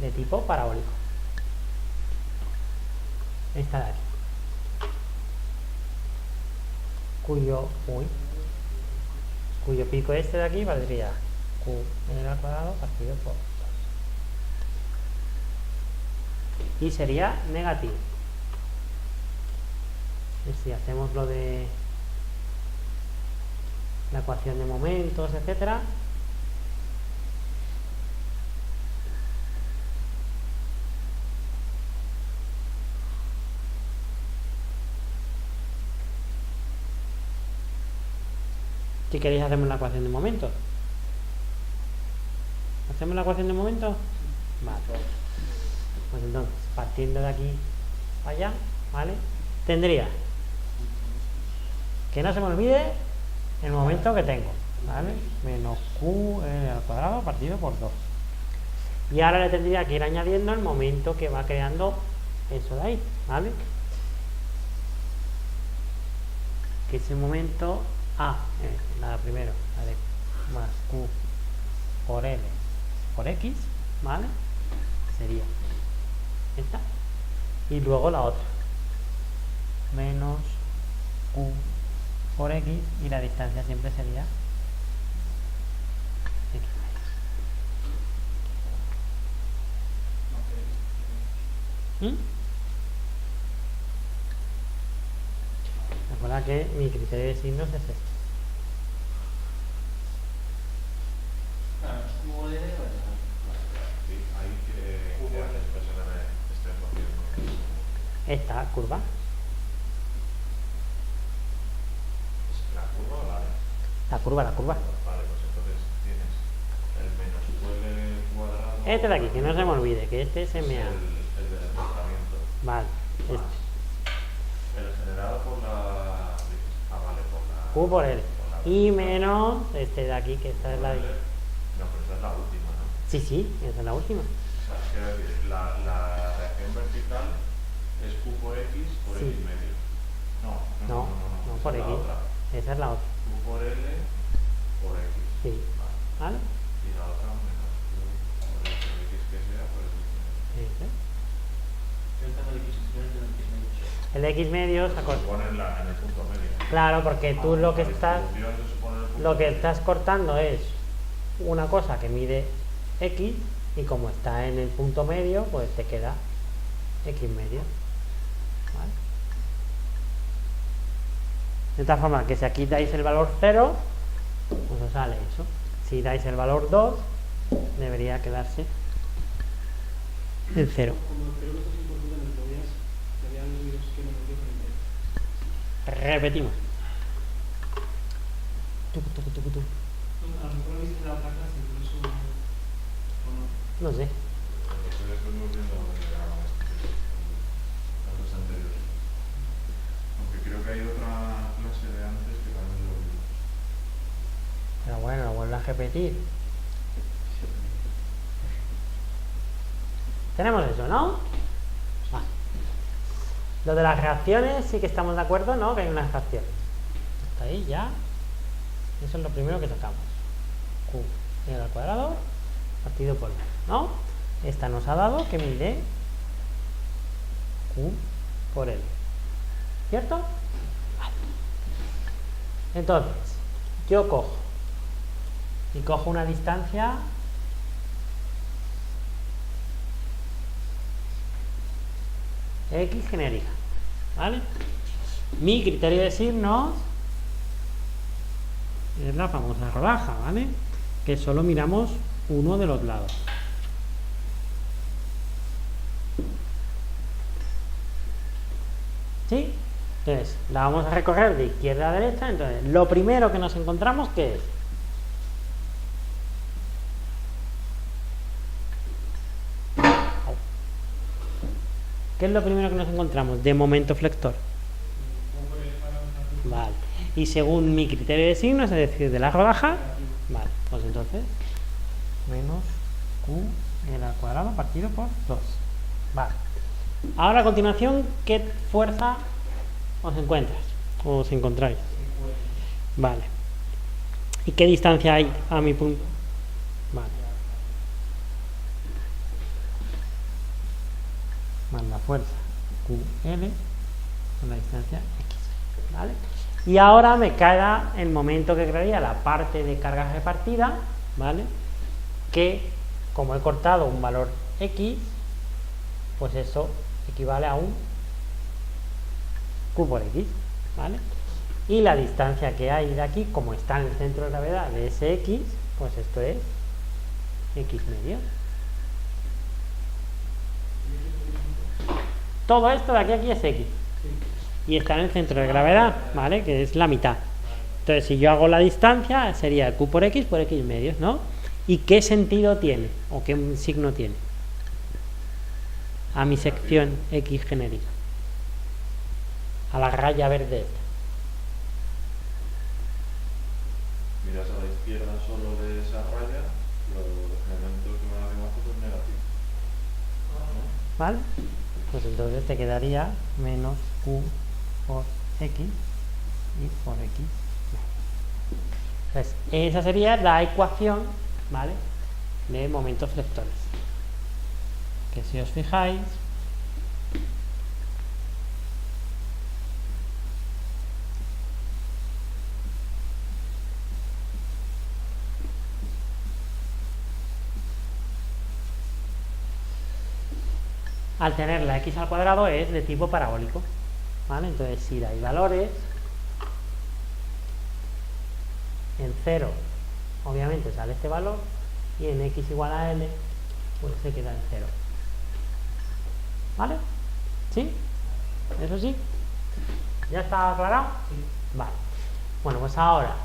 de tipo parabólico. Esta de aquí. Cuyo pico este de aquí valdría Q al cuadrado partido por 2. Y sería negativo. Y si hacemos lo de la ecuación de momentos, etcétera, si queréis hacemos la ecuación de momentos. ¿Hacemos la ecuación de momentos? Vale. Pues entonces, partiendo de aquí para allá, ¿vale? Tendría, que no se me olvide el momento que tengo, ¿vale? Menos Q al cuadrado partido por 2. Y ahora le tendría que ir añadiendo el momento que va creando eso de ahí, ¿vale? Que ese momento la primero, ¿vale? Más Q por L por X, ¿vale? Sería esta. Y luego la otra, menos Q por X, y la distancia siempre sería X. Recuerda que mi criterio de signos es este. Claro, es como de. Sí, ahí que haces personas esta ecuación. Esta curva, ¿Es la curva o la área? la curva. Vale, pues entonces tienes el menos QL cuadrado. Este de aquí, que no se me olvide, que este es Es MA. el del desplazamiento. Vale, Más este. el generado por la. Vale, por la. Q por L. por la Y velocidad. menos este de aquí, que esta es la. No, pero esta es la última, ¿no? Sí, esa es la última. O sea, quiero decir, la reacción vertical es Q por X por Sí. X medio. No, No, esa por es X. la otra. Esa es la otra. Q por L por X. Sí. Vale. ¿Vale? Y la otra menos Q por X que sea por X medio. Ese. Yo tengo el X, simplemente el X medio. El X medio se Se pone en el punto medio. Claro, porque tú lo que La estás distribución se supone en el punto lo que medio. estás cortando es una cosa que mide X, y como está en el punto medio, pues te queda X medio. ¿Vale? De tal forma que si aquí dais el valor 0, pues os sale eso. Si dais el valor 2, debería quedarse el 0. Como creo que esto es importante, me podías crear los vídeos que no me dio frente. Repetimos. Tucu. A lo mejor lo viste en la otra clase, por eso o no. No sé. Entonces estuvimos viendo el diagrama las dos anteriores. Aunque creo que hay otra clase de antes que también lo vimos. Pero bueno, lo vuelvo a repetir. Tenemos eso, ¿no? Vale. Lo de las reacciones sí que estamos de acuerdo, ¿no? Que hay una reacción. Hasta ahí ya. Eso es lo primero que sacamos. Q al cuadrado partido por 2, ¿no? Esta nos ha dado que mide Q por L. ¿Cierto? Vale. Entonces, yo cojo y cojo una distancia X genérica, ¿vale? Mi criterio de signos es la famosa rodaja, ¿vale? Que solo miramos uno de los lados. ¿Sí? Entonces, la vamos a recorrer de izquierda a derecha. Entonces, lo primero que nos encontramos, ¿qué es? ¿Qué es lo primero que nos encontramos de momento flector? Vale. Y según mi criterio de signos, es decir, de la rodaja, vale, pues entonces, menos Q al cuadrado partido por 2. Vale. Ahora a continuación, ¿qué fuerza os encuentras? ¿O os encontráis? Vale. ¿Y qué distancia hay a mi punto? Vale. Más la fuerza QL con la distancia X. ¿Vale? Y ahora me queda el momento que crearía la parte de carga repartida, ¿vale? Que como he cortado un valor X, pues eso equivale a un Q por X, ¿vale? Y la distancia que hay de aquí, como está en el centro de gravedad de ese X, pues esto es X medio. Todo esto de aquí a aquí es X. Y está en el centro de gravedad, ¿vale? Que es la mitad. Entonces, si yo hago la distancia, sería Q por X medios, ¿no? ¿Y qué sentido tiene? ¿O qué signo tiene? A mi sección X genérica. A la raya verde esta. Miras a la izquierda solo de esa raya, los momentos que van arriba son negativos. ¿No? ¿Vale? Pues entonces te quedaría menos Q por X y por X. Entonces, esa sería la ecuación, ¿vale? De momentos flectores. Que si os fijáis, al tener la X al cuadrado es de tipo parabólico, ¿vale? Entonces, si dais valores en 0, obviamente sale este valor, y en X igual a L, pues se queda en 0. ¿Vale? ¿Sí? ¿Eso sí? ¿Ya está aclarado? Sí. Vale. Bueno, pues ahora,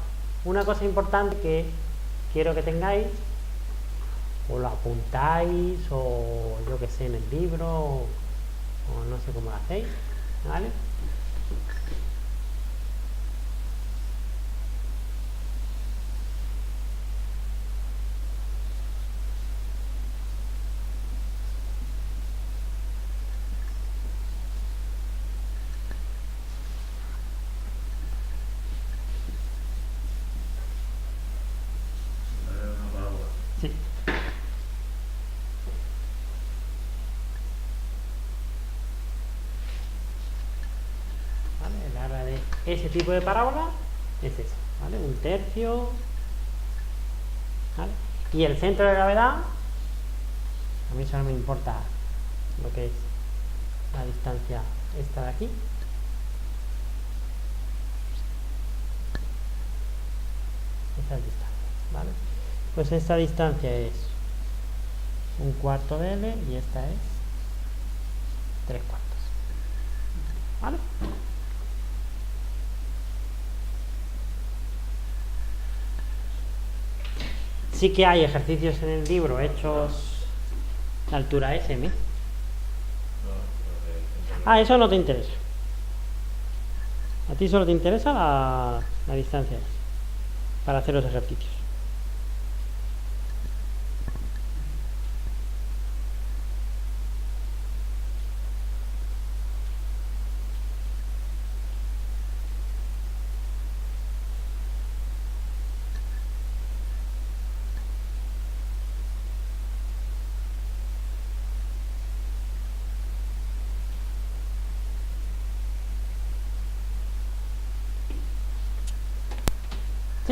una cosa importante que quiero que tengáis, o lo apuntáis, o yo que sé, en el libro, o no sé cómo lo hacéis, ¿vale? Sí. ¿Vale? El área de ese tipo de parábola es esa, ¿vale? Un tercio, ¿vale? Y el centro de gravedad, a mí solo me importa lo que es la distancia esta de aquí. Esta es distancia, ¿vale? Pues esta distancia es 1/4 de L y esta es 3/4. ¿Vale? Sí que hay ejercicios en el libro hechos a altura SM. Ah, eso no te interesa. A ti solo te interesa la distancia para hacer los ejercicios.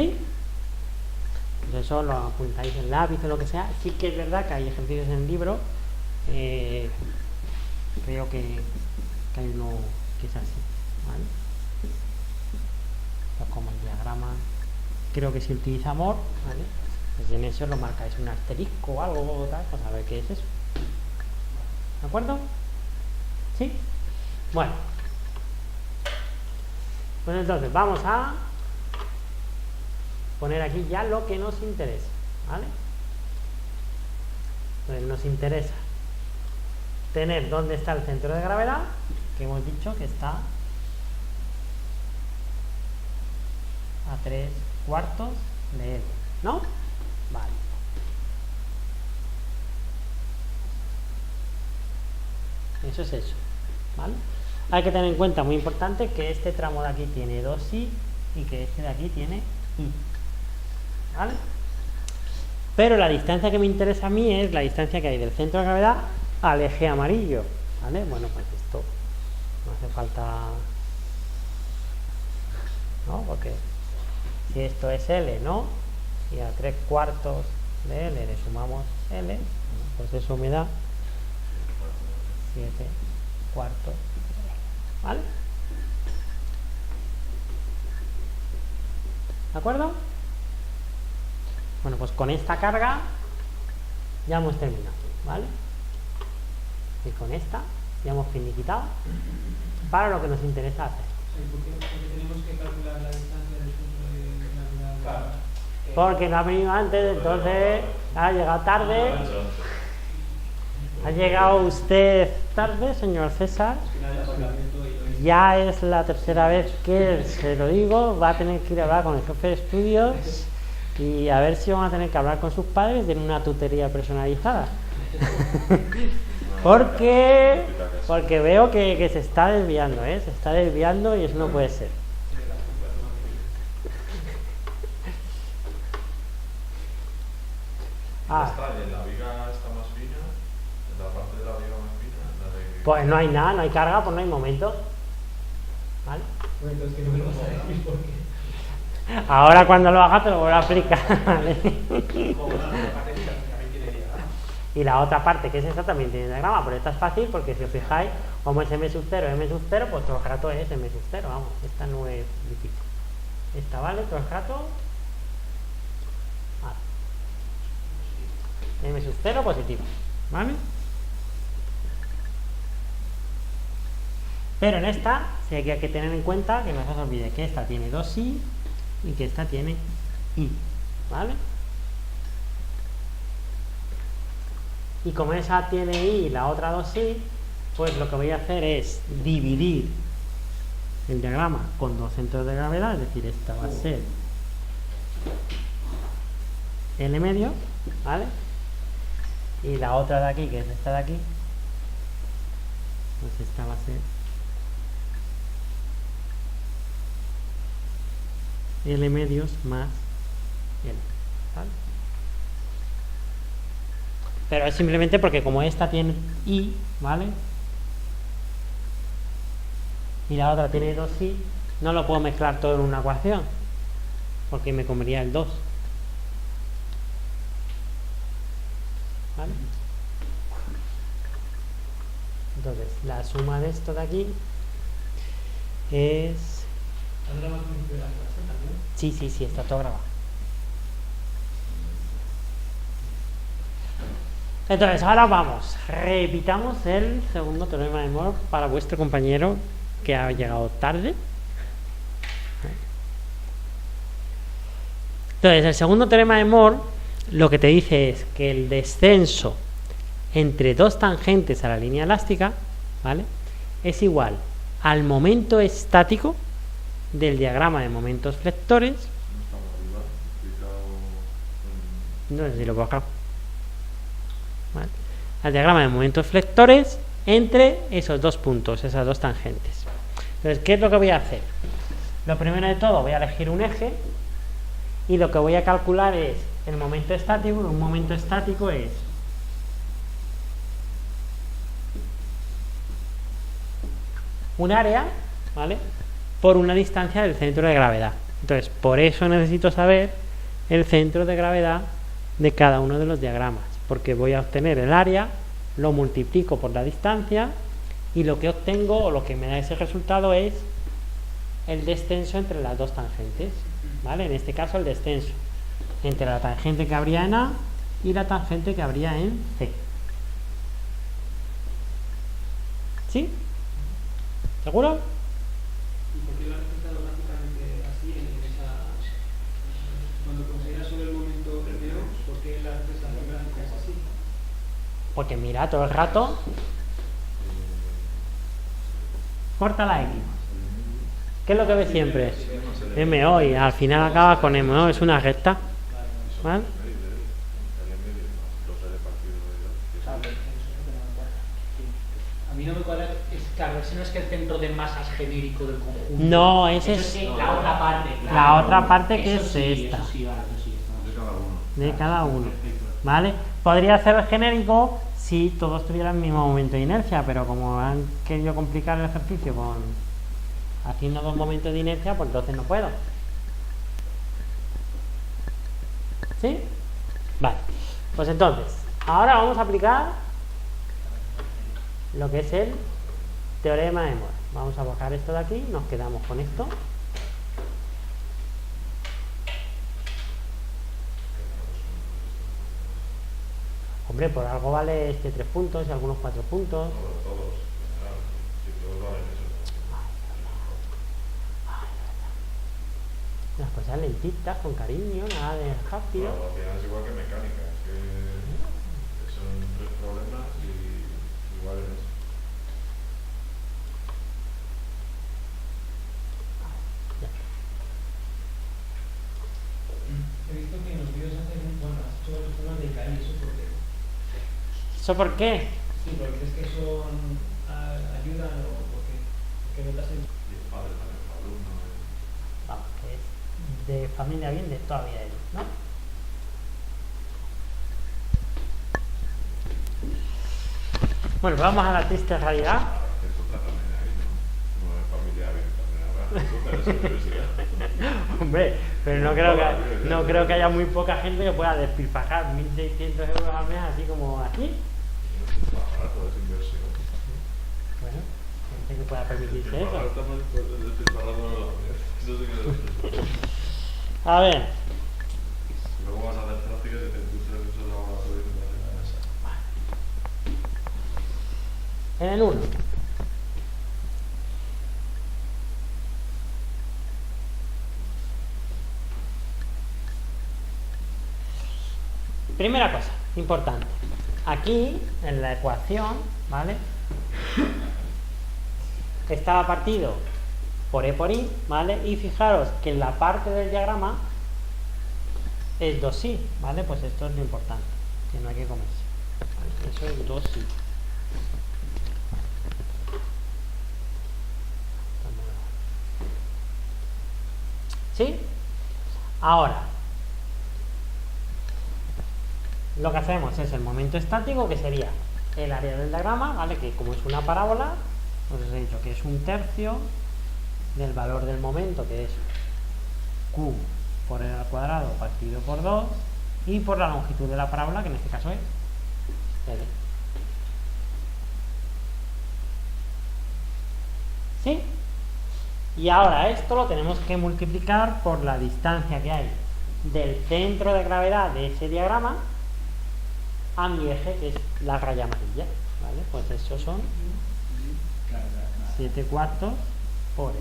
¿Sí? Pues eso lo apuntáis en lápiz o lo que sea. Sí que es verdad que hay ejercicios en el libro. Creo que hay uno que es así, ¿vale? Pues como el diagrama, creo que si utiliza amor, ¿vale? Pues en eso lo marcáis un asterisco o algo tal, pues a ver qué es eso. ¿De acuerdo? ¿Sí? Bueno. Pues entonces vamos a poner aquí ya lo que nos interesa, ¿vale? Entonces nos interesa tener dónde está el centro de gravedad, que hemos dicho que está a 3/4 de L, ¿no? Vale. Eso es eso, ¿vale? Hay que tener en cuenta, muy importante, que este tramo de aquí tiene 2i y que este de aquí tiene i, ¿vale? Pero la distancia que me interesa a mí es la distancia que hay del centro de gravedad al eje amarillo, ¿vale? Bueno, pues esto no hace falta, ¿no? Porque si esto es L, ¿no? Y a 3/4 de L le sumamos L, pues eso me da 7/4, ¿vale? ¿De acuerdo? Bueno, pues con esta carga ya hemos terminado, ¿vale? Y con esta ya hemos finiquitado para lo que nos interesa hacer. ¿Por qué tenemos que calcular la distancia del centro de gravedad? Claro. Porque no ha venido antes, entonces ha llegado tarde. Ha llegado usted tarde, señor César. Ya es la tercera vez que se lo digo. Va a tener que ir a hablar con el jefe de estudios y a ver si van a tener que hablar con sus padres de una tutoría personalizada. porque veo que se está desviando, ¿eh? Se está desviando y eso no puede ser. La viga está más fina, la parte de la viga más fina, la de... Pues no hay nada, no hay carga, pues no hay momento. ¿Vale? Bueno, entonces que no me lo vas a decir por qué. Ahora cuando lo haga te lo voy a explicar. ¿Vale? Y la otra parte, que es esta, también tiene diagrama, pero esta es fácil porque si os fijáis, como es m sub 0, pues todo el rato es m sub 0, vamos, esta no es difícil. Esta vale, todo el rato. Vale. M sub 0 positivo, ¿vale? Pero en esta sí hay que tener en cuenta que no se os olvide que esta tiene 2i y que esta tiene i, ¿vale? Y como esa tiene i y la otra 2i, pues lo que voy a hacer es dividir el diagrama con dos centros de gravedad, es decir, esta va a ser L medio, ¿vale? Y la otra de aquí, que es esta de aquí, pues esta va a ser L medios más L, ¿vale? Pero es simplemente porque como esta tiene i, ¿vale? Y la otra tiene 2i, no lo puedo mezclar todo en una ecuación, porque me comería el 2. ¿Vale? Entonces, la suma de esto de aquí es... ¿Has grabado el principio de la clase también? Sí, está todo grabado. Entonces, ahora vamos, repitamos el segundo teorema de Moore para vuestro compañero que ha llegado tarde. Entonces, el segundo teorema de Moore lo que te dice es que el descenso entre dos tangentes a la línea elástica, ¿vale?, es igual al momento estático del diagrama de momentos flectores. No sé si lo puedo acá. ¿Vale? Al diagrama de momentos flectores entre esos dos puntos, esas dos tangentes. Entonces, ¿qué es lo que voy a hacer? Lo primero de todo, voy a elegir un eje y lo que voy a calcular es el momento estático. Un momento estático es un área, ¿vale?, por una distancia del centro de gravedad. Entonces, por eso necesito saber el centro de gravedad de cada uno de los diagramas, porque voy a obtener el área, lo multiplico por la distancia y lo que obtengo o lo que me da ese resultado es el descenso entre las dos tangentes, ¿vale? En este caso el descenso entre la tangente que habría en A y la tangente que habría en C. ¿Sí? ¿Seguro? ¿Y por qué lo has representado gráficamente así en esa... Cuando consideras solo el momento primero, ¿por qué la representación gráfica es así? Porque mira, todo el rato corta la X. ¿Qué es lo que ves siempre? MO, y al final acaba con MO, es una recta. ¿Vale? A mí no me cuadra, es claro, ese no es que el centro de masas genérico del conjunto. No, ese Eso es sí, la otra parte. Claro. la otra parte que Eso es sí, esta. Eso sí, vale, eso sí, De cada uno. De cada uno. Perfecto. ¿Vale? Podría ser genérico si todos tuvieran el mismo momento de inercia, pero como han querido complicar el ejercicio con haciendo dos momentos de inercia, pues entonces no puedo. ¿Sí? Vale. Pues entonces, ahora vamos a aplicar lo que es el teorema de Moore. Vamos a bajar esto de aquí, nos quedamos con esto. Hombre, por algo vale este 3 puntos y algunos 4 puntos. Todos. Si todos valen eso. Las cosas lentitas, con cariño, nada de rápido. Claro, al final es igual que mecánica. Es que son 3 problemas y igual es. He visto que en los vídeos hacen, bueno, has hecho varios temas de ICAI, ¿eso por qué? ¿Eso por qué? Sí, porque crees que son ayudan o porque notas el... Y el padre también, el alumno. Vamos, que es de familia bien de toda vida ellos, ¿no? Bueno, pues vamos a la triste realidad. Que tú estás también ahí, ¿no? No es familia bien también. Ahora tú estás en la universidad. Hombre, pero no creo que haya muy poca gente que pueda despilfarrar 1.600 euros al mes así como aquí. Barato, es inversión. Bueno, gente que pueda permitirse eso. Eso sí que es. A ver, Luego vas a hacer prácticas y te gustan esos laboratorios y te hacen la mesa. en el 1. Primera cosa, importante. Aquí, en la ecuación, ¿vale? Estaba partido por E por I, ¿vale? Y fijaros que en la parte del diagrama es 2i, ¿vale? Pues esto es lo importante, que no hay que comerse. ¿Vale? Eso es 2i. ¿Sí? Ahora, lo que hacemos es el momento estático, que sería el área del diagrama, ¿vale? Que como es una parábola, pues os he dicho que es un tercio del valor del momento, que es Q por el cuadrado partido por 2, y por la longitud de la parábola, que en este caso es L. ¿Sí? Y ahora esto lo tenemos que multiplicar por la distancia que hay del centro de gravedad de ese diagrama a mi eje, que es la raya amarilla, ¿vale? Pues eso son 7/4 por L.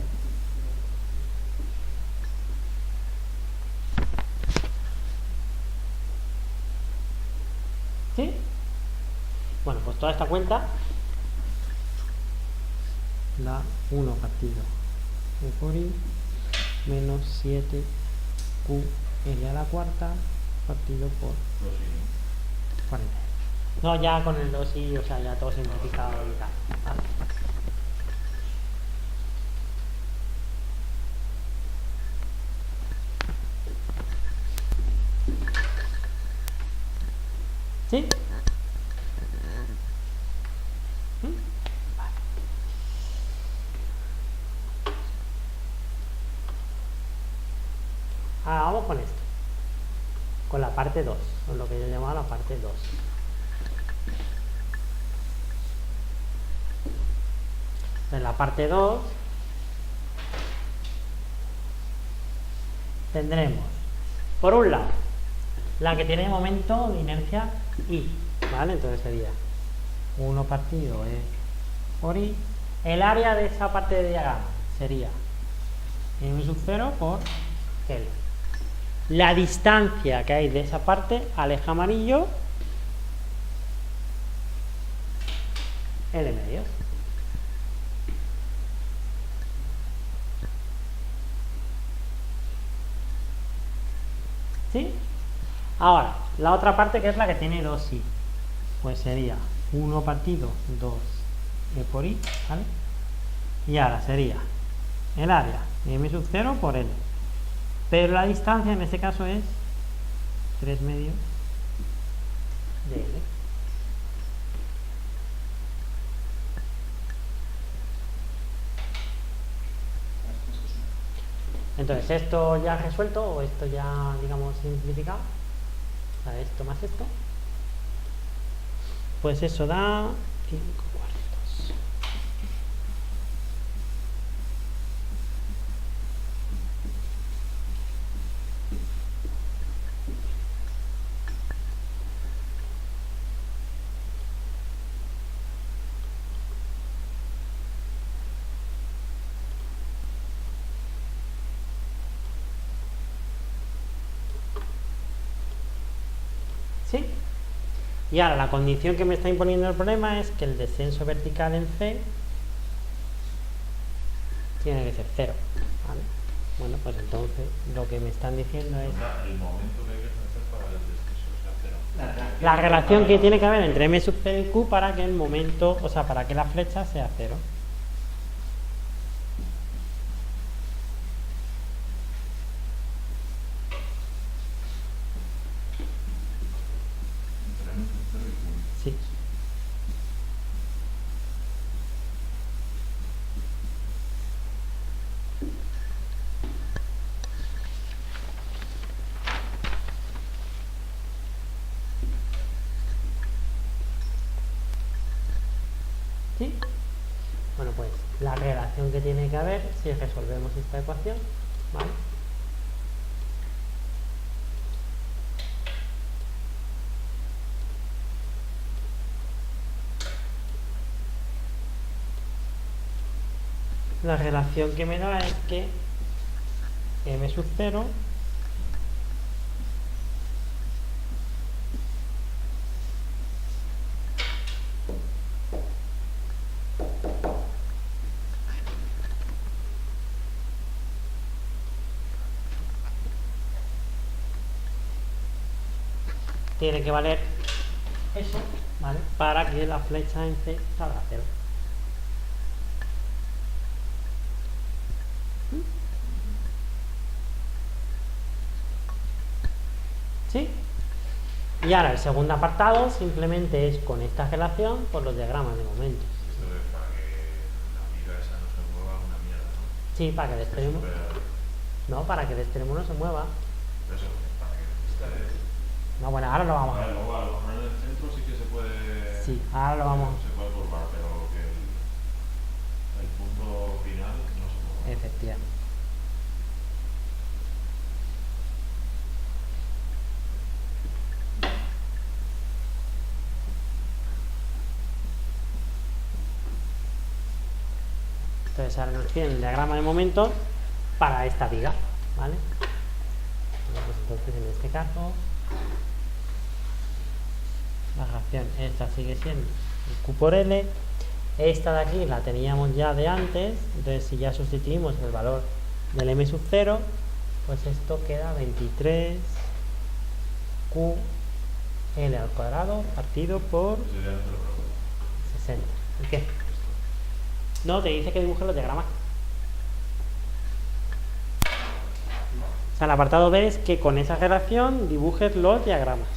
¿Sí? Bueno, pues toda esta cuenta da 1 partido E por I menos 7Q L a la cuarta partido por 40. No, ya con el 2i, o sea, ya todo simplificado y tal, ¿vale? ¿Sí? ¿Mm? Vale. Ahora vamos con esto. Con la parte 2, con lo que yo llamaba la parte 2. En la parte 2 tendremos, por un lado, la que tiene momento de inercia I, ¿vale? Entonces sería 1 partido E por I. El área de esa parte de diagrama sería M sub 0 por L. La distancia que hay de esa parte al eje amarillo, L medios. ¿Sí? Ahora, la otra parte que es la que tiene 2i, pues sería 1 partido 2 E por I, ¿vale? Y ahora sería el área de M sub 0 por L. Pero la distancia en este caso es 3 medios de L. Entonces, esto ya resuelto, o esto ya, digamos, simplificado, o sea, esto más esto, pues eso da 5 cuartos. ¿Sí? Y ahora la condición que me está imponiendo el problema es que el descenso vertical en C tiene que ser 0, ¿vale? Bueno, pues entonces lo que me están diciendo es El momento que hay que conocer para el descenso, o sea, 0. la relación que tiene que haber entre M sub 0 y Q para que el momento, o sea, para que la flecha sea 0. Sí. ¿Sí? Bueno, pues la relación que tiene que haber si resolvemos esta ecuación, ¿vale? La relación que me da es que M sub 0 tiene que valer eso, ¿vale? Para que la flecha en C salga 0. ¿Sí? Y ahora el segundo apartado simplemente es con esta relación por los diagramas de momentos. Esto es para que la viga esa no se mueva una mierda, ¿no? Sí, para que el extremo, no, para que el extremo no se mueva. Eso, para que esté... No, bueno, ahora lo vamos a ver. Luego a lo mejor en el centro sí que se puede... Sí, ahora lo vamos. Se puede curvar, pero que el punto final no se mueva. Efectivamente. Entonces ahora nos piden el diagrama de momentos para esta viga, ¿vale? Bueno, pues entonces en este caso la reacción esta sigue siendo el Q por L. Esta de aquí la teníamos ya de antes, entonces si ya sustituimos el valor del M sub 0, pues esto queda 23 Q L al cuadrado partido por Ese ya no te lo pregunto. 60. ¿El qué? No, te dice que dibujes los diagramas. O sea, el apartado B es que con esa relación dibujes los diagramas.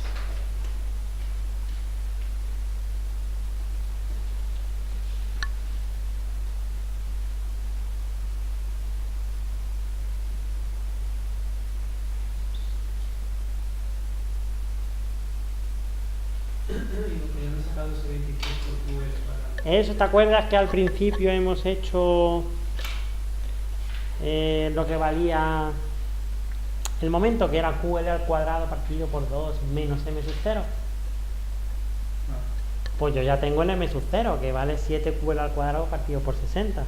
QL cuadrado. Eso, ¿te acuerdas que al principio hemos hecho lo que valía el momento, que era QL al cuadrado partido por 2 menos M sub 0? Pues yo ya tengo el M sub 0, que vale 7 QL al cuadrado partido por 60.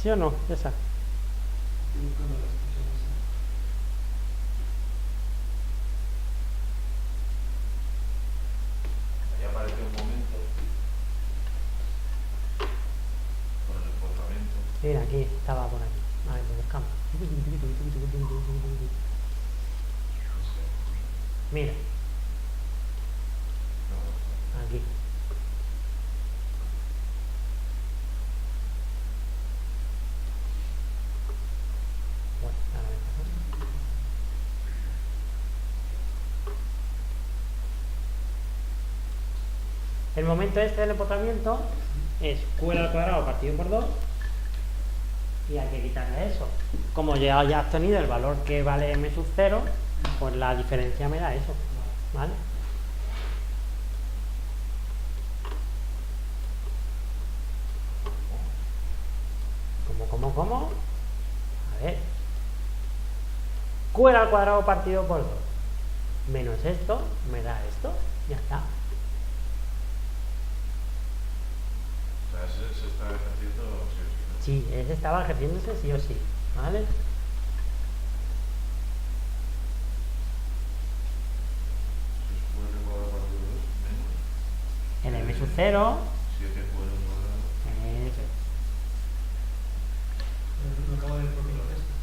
¿Sí o no? Esa. Estoy buscando la expresión esa. Ahí aparece un momento con el empotramiento. Mira, aquí, estaba por aquí. A ver, lo buscamos. Mira, aquí. Bueno, ahora me pasa. El momento este del empotramiento es QL al cuadrado partido por 2 y hay que quitarle eso. Como ya has obtenido el valor que vale M sub 0, pues la diferencia me da eso, ¿vale? ¿Cómo? A ver. QL al cuadrado partido por 2 menos esto me da esto, ya está. O sea, ese se está ejerciendo sí o sí, ¿no? Sí, ese estaba ejerciéndose sí o sí, ¿vale? Si es QL cuadrado partido 2 menos El M sub 0, 7 QL cuadrado. eso es. No acabo de ver por qué lo resta.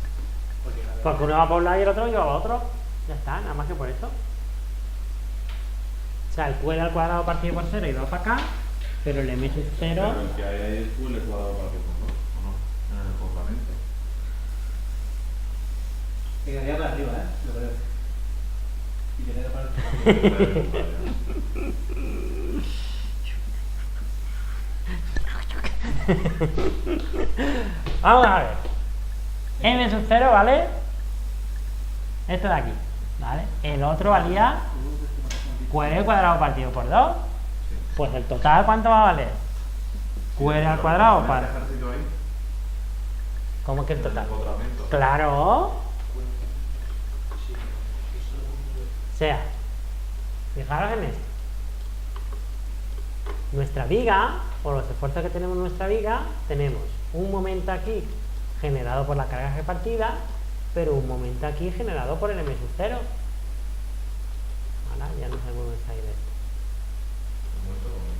Porque uno va por un lado y el otro lleva a otro. Ya está, nada más que por eso. O sea, el QL al cuadrado partido por 0 y va para acá, pero el M sub 0... Pero el que hay ahí es QL cuadrado partido por 2, ¿o no? En el empotramiento. Quedaría para arriba, yo creo. Y quedaría para Vamos a ver. M sub 0 vale esto de aquí, ¿vale? El otro valía QL cuadrado partido por 2. Pues el total, ¿cuánto va a valer? QL al cuadrado ¿Este para... ejercicio ahí? ¿Cómo que el En el total? empotramiento. Claro. O sea, fijaros en esto. Nuestra viga, por los esfuerzos que tenemos en nuestra viga, tenemos un momento aquí generado por la carga repartida, pero un momento aquí generado por el M sub 0. Ahora ya no sabemos dónde está ahí de esto. Un momento conmigo.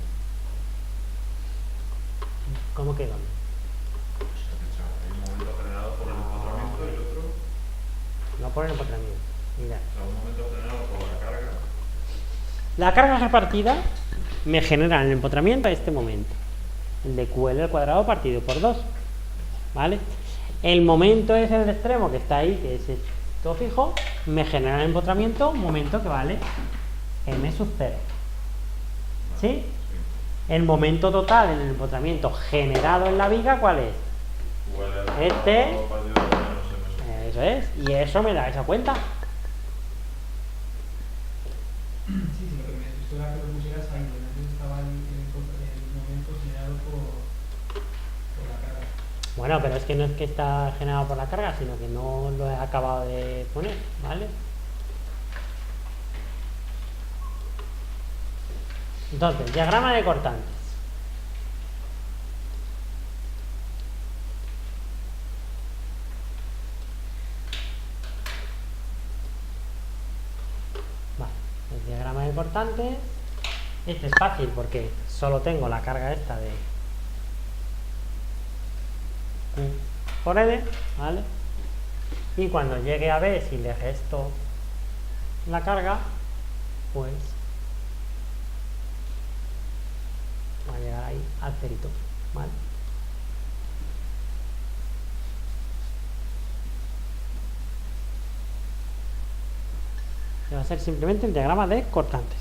¿Cómo que dónde? Hay un momento generado por el empotramiento y otro. No por el empotramiento. Mira. O sea, un momento generado por la carga. La carga repartida me genera en el empotramiento a este momento. El de QL al cuadrado partido por 2. ¿Vale? El momento es el de extremo que está ahí, que es esto fijo, me genera en el empotramiento un momento que vale M sub 0. ¿Sí? Sí. El momento total en el empotramiento generado en la viga, ¿cuál es? QL al Este. cuadrado partido por menos M sub 0. Eso es. Y eso me da esa cuenta. Sí, sí, lo que me asustó era que lo pusieras ahí, donde antes estaba el momento generado por la carga. Bueno, pero es que no es que está generado por la carga, sino que no lo he acabado de poner, ¿vale? Entonces, diagrama de cortantes. Vale, el diagrama de cortantes. Este es fácil porque solo tengo la carga esta de Q por L, ¿vale? Y cuando llegue a B, si le resto la carga, pues va a llegar ahí al cerito, ¿vale? Que va a ser simplemente el diagrama de cortantes.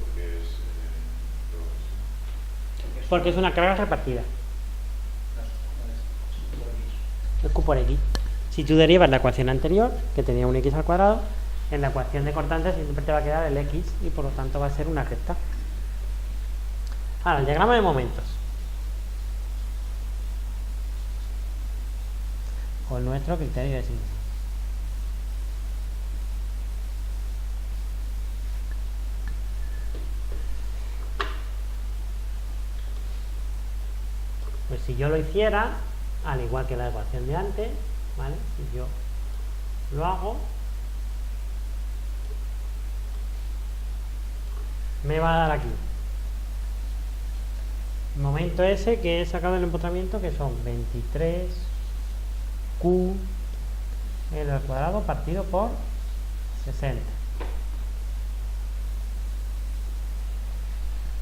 Porque es. Porque es una carga repartida. es Q por X. Si tú derivas la ecuación anterior, que tenía un X al cuadrado, en la ecuación de cortantes siempre te va a quedar el X y por lo tanto va a ser una recta. Ahora, el diagrama de momentos. Con nuestro criterio de síntesis. Pues si yo lo hiciera, al igual que la ecuación de antes, ¿vale? Si yo lo hago, me va a dar aquí momento S que he sacado del empotramiento, que son 23 Q L al cuadrado partido por 60.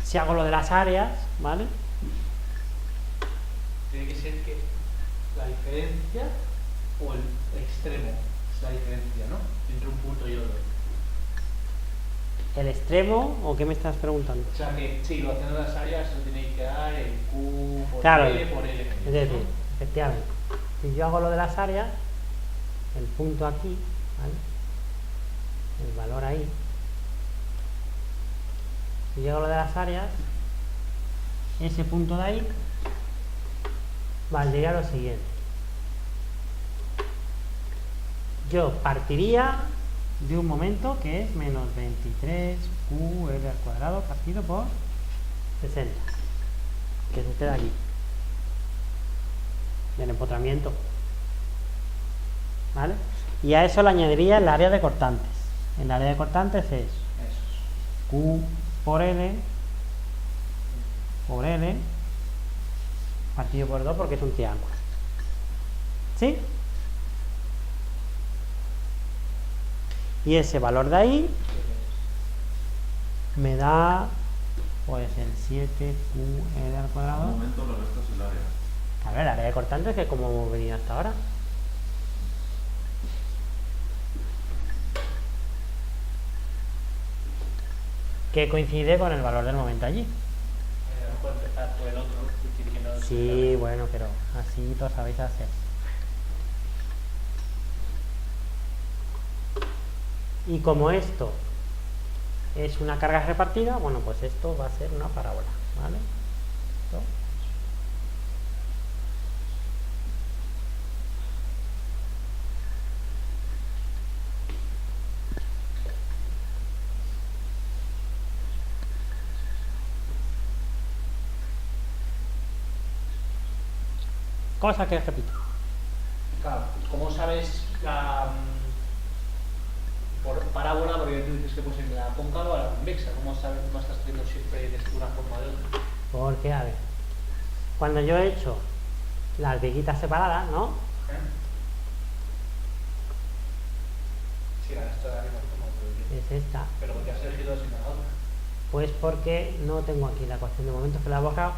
Si hago lo de las áreas, ¿vale? Tiene que ser que la diferencia o el extremo es la diferencia, ¿no? Entre un punto y otro. ¿El extremo o qué me estás preguntando? O sea que, sí, lo haciendo las áreas se tiene que dar el Q por Claro, L por L. es decir, efectivamente, si yo hago lo de las áreas, el punto aquí, ¿vale? El valor ahí, si yo hago lo de las áreas, ese punto de ahí valdría lo siguiente. Yo partiría de un momento que es menos 23 Q L al cuadrado partido por 60, que es este de aquí, del empotramiento, ¿vale? Y a eso le añadiría el área de cortantes. El área de cortantes es Eso. Q por L partido por 2 porque es un triángulo. ¿Sí? Y ese valor de ahí me da pues el 7QL al Al cuadrado. momento le restas el área. Claro, el área de cortantes, que es como hemos venido hasta ahora. Que coincide con el valor del momento allí. A lo mejor empezar por el otro, es decir, que no es Sí, bueno, pero así lo sabéis hacer. Y como esto es una carga repartida, bueno, pues esto va a ser una parábola, ¿vale? Esto. Cosa que repito. Claro, ¿cómo sabes la por parábola? Porque tú dices que puede ser la cóncava o la convexa. ¿Cómo sabes que no estás teniendo siempre de una forma o de otra? Porque, a ver, cuando yo he hecho las viguitas separadas, ¿no? Sí, esto de arriba como Es esta. pero porque has elegido sin la otra. Pues porque no tengo aquí la ecuación de momentos que la he borrado,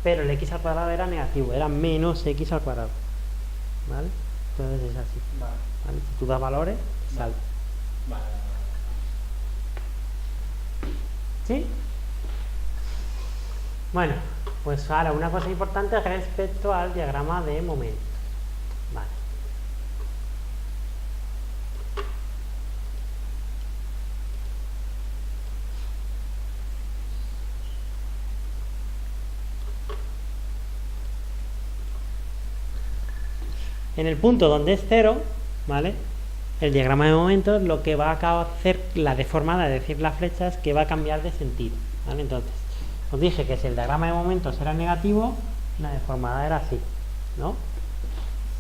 pero el x al cuadrado era negativo, era menos x al cuadrado, ¿vale? Entonces es así, Vale. ¿vale? Si tú das valores, sale. Vale. ¿Sí? Bueno, pues ahora una cosa importante respecto al diagrama de momentos. Vale. En el punto donde es 0, ¿vale? El diagrama de momentos lo que va a hacer la deformada, es decir, la flecha, es que va a cambiar de sentido, ¿vale? Entonces, os dije que si el diagrama de momentos era negativo, la deformada era así, ¿no?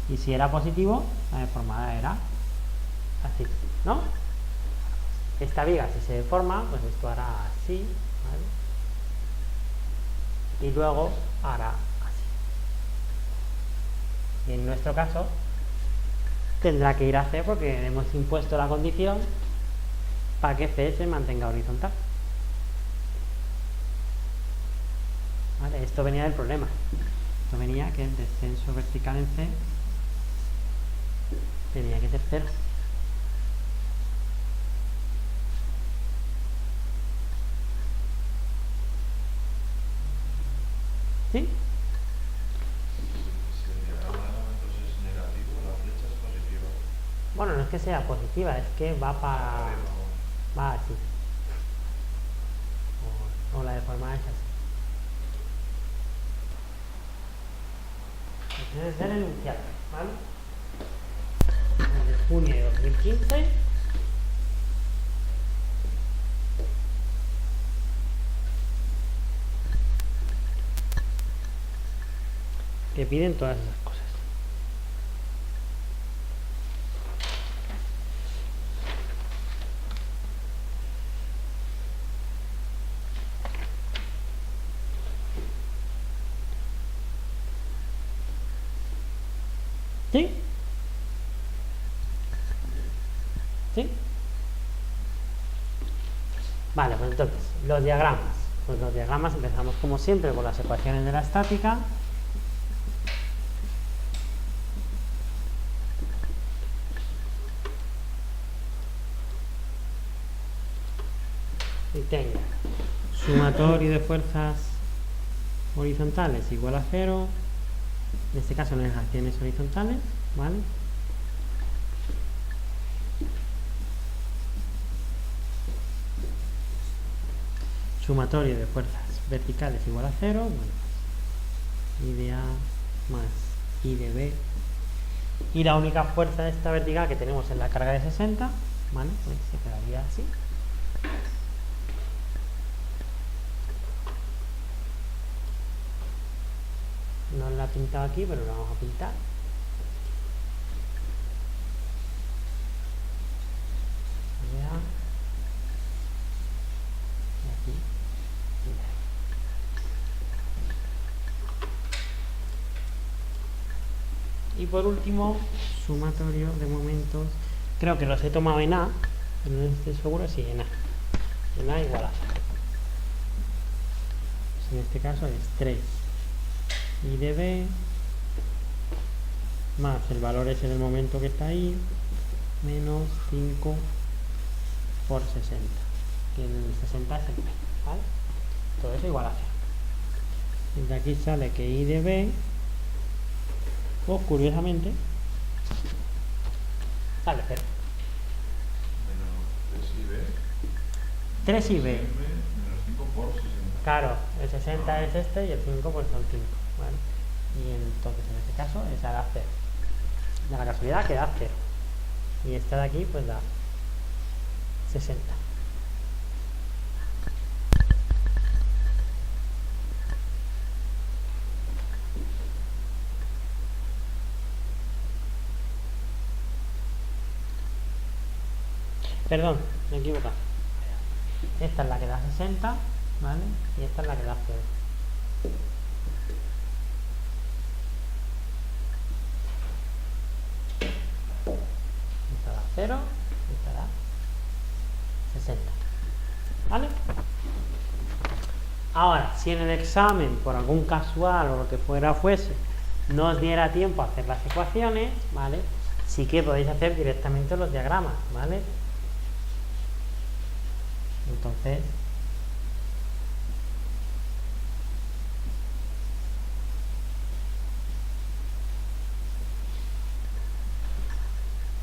Y si era positivo, la deformada era así, ¿no? Esta viga, si se deforma, pues esto hará así, ¿vale? Y luego hará así. Y en nuestro caso tendrá que ir a C porque hemos impuesto la condición para que C se mantenga horizontal. ¿Vale? Esto venía del problema. Esto venía que el descenso vertical en C tenía que ser 0. ¿Sí? Si el diagrama de momentos es negativo, es que sea positiva, es que va para... va así. O la deformada es así. Debe ser el inicial, ¿vale? De junio de 2015. Que piden todas esas cosas. ¿Sí? ¿Sí? Vale, pues entonces, los diagramas. Pues los diagramas empezamos como siempre con las ecuaciones de la estática. Y tengo sumatorio de fuerzas horizontales igual a 0. En este caso, las acciones horizontales, ¿vale? Sumatorio de fuerzas verticales igual a 0. Bueno, I de A más I de B. Y la única fuerza de esta vertical que tenemos es la carga de 60, ¿vale? Pues se quedaría así. No la he pintado aquí, pero la vamos a pintar. Ya. Y aquí. Y por último, sumatorio de momentos. Creo que los he tomado en A, pero no estoy seguro si en A. En A igual a 0. Pues en este caso es 3. I de B más el valor ese del momento que está ahí menos 5 por 60, que el 60 es el B, ¿vale? Todo eso igual a 0. Y de aquí sale que I de B, pues curiosamente sale 0. Menos 3IB. Menos 5 por 60. Claro, el 60 es este y el 5 pues son 5, ¿vale? Y entonces en este caso esa da 0. De la casualidad que da 0. Y esta de aquí pues da 60. Perdón, me he equivocado. Esta es la que da 60, ¿vale? Y esta es la que da 0. Esta da 0 y esta da 60. ¿Vale? Ahora, si en el examen, por algún casual o lo que fuera fuese, no os diera tiempo a hacer las ecuaciones, ¿vale? Sí que podéis hacer directamente los diagramas, ¿vale? Entonces,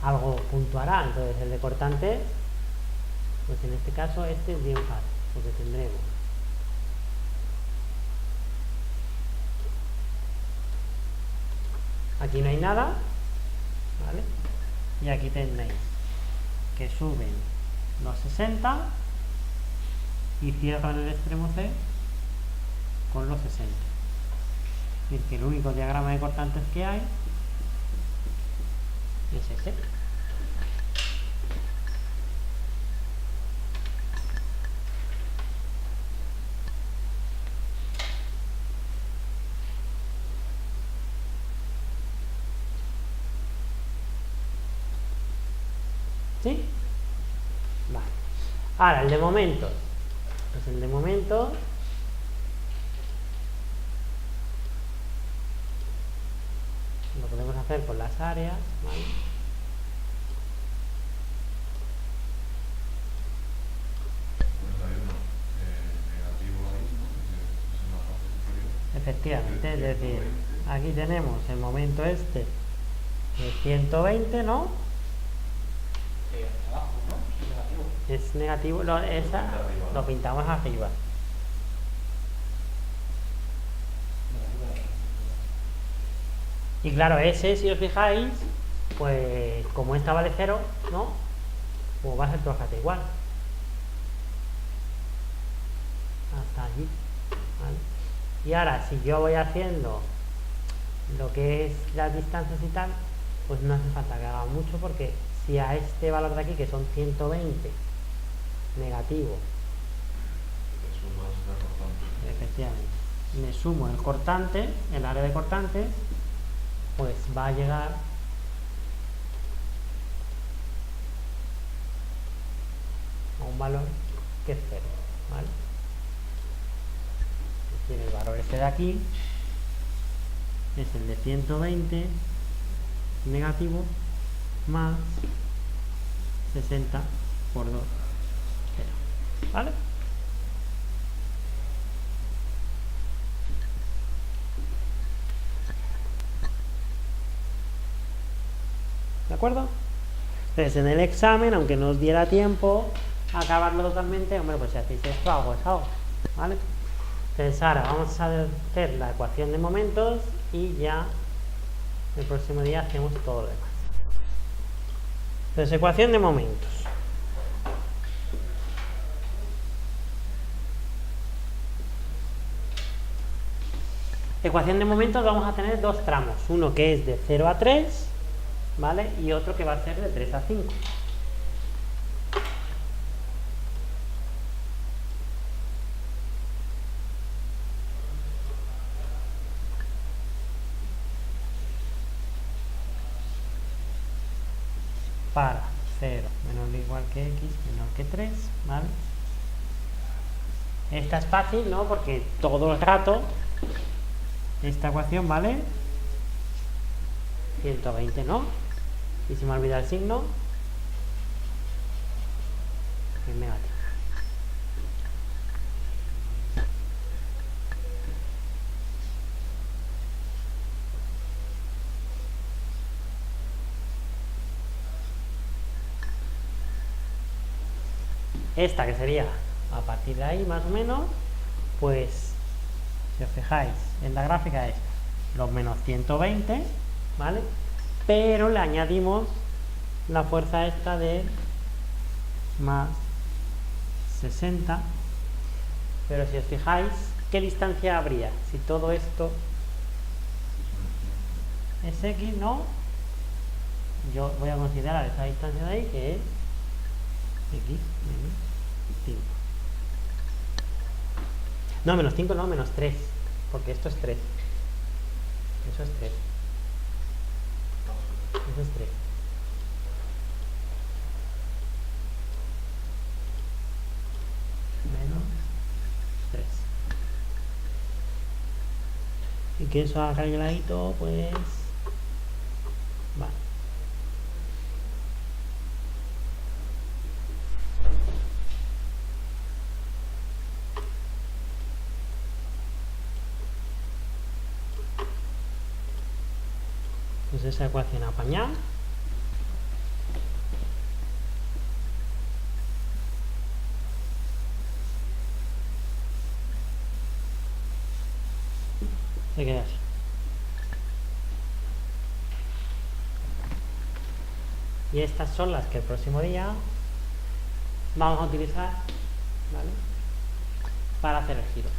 algo puntuará. Entonces el de cortante, pues en este caso este es bien fácil, porque tendremos aquí no hay nada, ¿vale? Y aquí tenéis que suben los 60 y cierran el extremo C con los 60. Es decir, que el único diagrama de cortantes que hay es ese. ¿Sí? Vale. Ahora, el de momentos. Pues el de momentos lo podemos hacer con las áreas, ¿vale? Efectivamente, es decir, aquí tenemos el momento este de 120, ¿no? abajo, ¿no? Es negativo. Es negativo, lo pintamos arriba. Y claro, ese, si os fijáis, pues como esta vale 0, ¿no? Pues va a ser todo igual. Hasta allí, ¿vale? Y ahora, si yo voy haciendo lo que es las distancias y tal, pues no hace falta que haga mucho, porque si a este valor de aquí, que son 120, negativo, Te sumas la cortante. efectivamente, me sumo el cortante, el área de cortante, pues va a llegar a un valor que es 0, ¿vale? Es decir, el valor este de aquí es el de 120 negativo más 60 por 2, 0, ¿vale? ¿De acuerdo? Entonces, en el examen, aunque no os diera tiempo a acabarlo totalmente, hombre, pues si hacéis esto, algo es algo, ¿vale? Entonces, ahora vamos a hacer la ecuación de momentos y ya el próximo día hacemos todo lo demás. Entonces, ecuación de momentos. Ecuación de momentos vamos a tener dos tramos, uno que es de 0 a 3, ¿vale? Y otro que va a ser de 3 a 5. Para 0 menor o igual que x menor que 3, ¿vale? Esta es fácil, ¿no? Porque todo el rato esta ecuación vale 120, ¿no? Y se me olvida el signo, es negativo. Esta que sería a partir de ahí más o menos, pues si os fijáis en la gráfica es los menos 120, ¿vale? Pero le añadimos la fuerza esta de más 60. Pero si os fijáis, ¿qué distancia habría? Si todo esto es x, ¿no? Yo voy a considerar esa distancia de ahí, que es x menos 5. No, menos 5 no, menos 3. Porque esto es 3. Eso es 3. Eso es 3. Menos 3. Y que eso arregladito, pues... Vale. Pues esa ecuación apañada. Se queda así. Y estas son las que el próximo día vamos a utilizar, ¿vale? Para hacer el giro.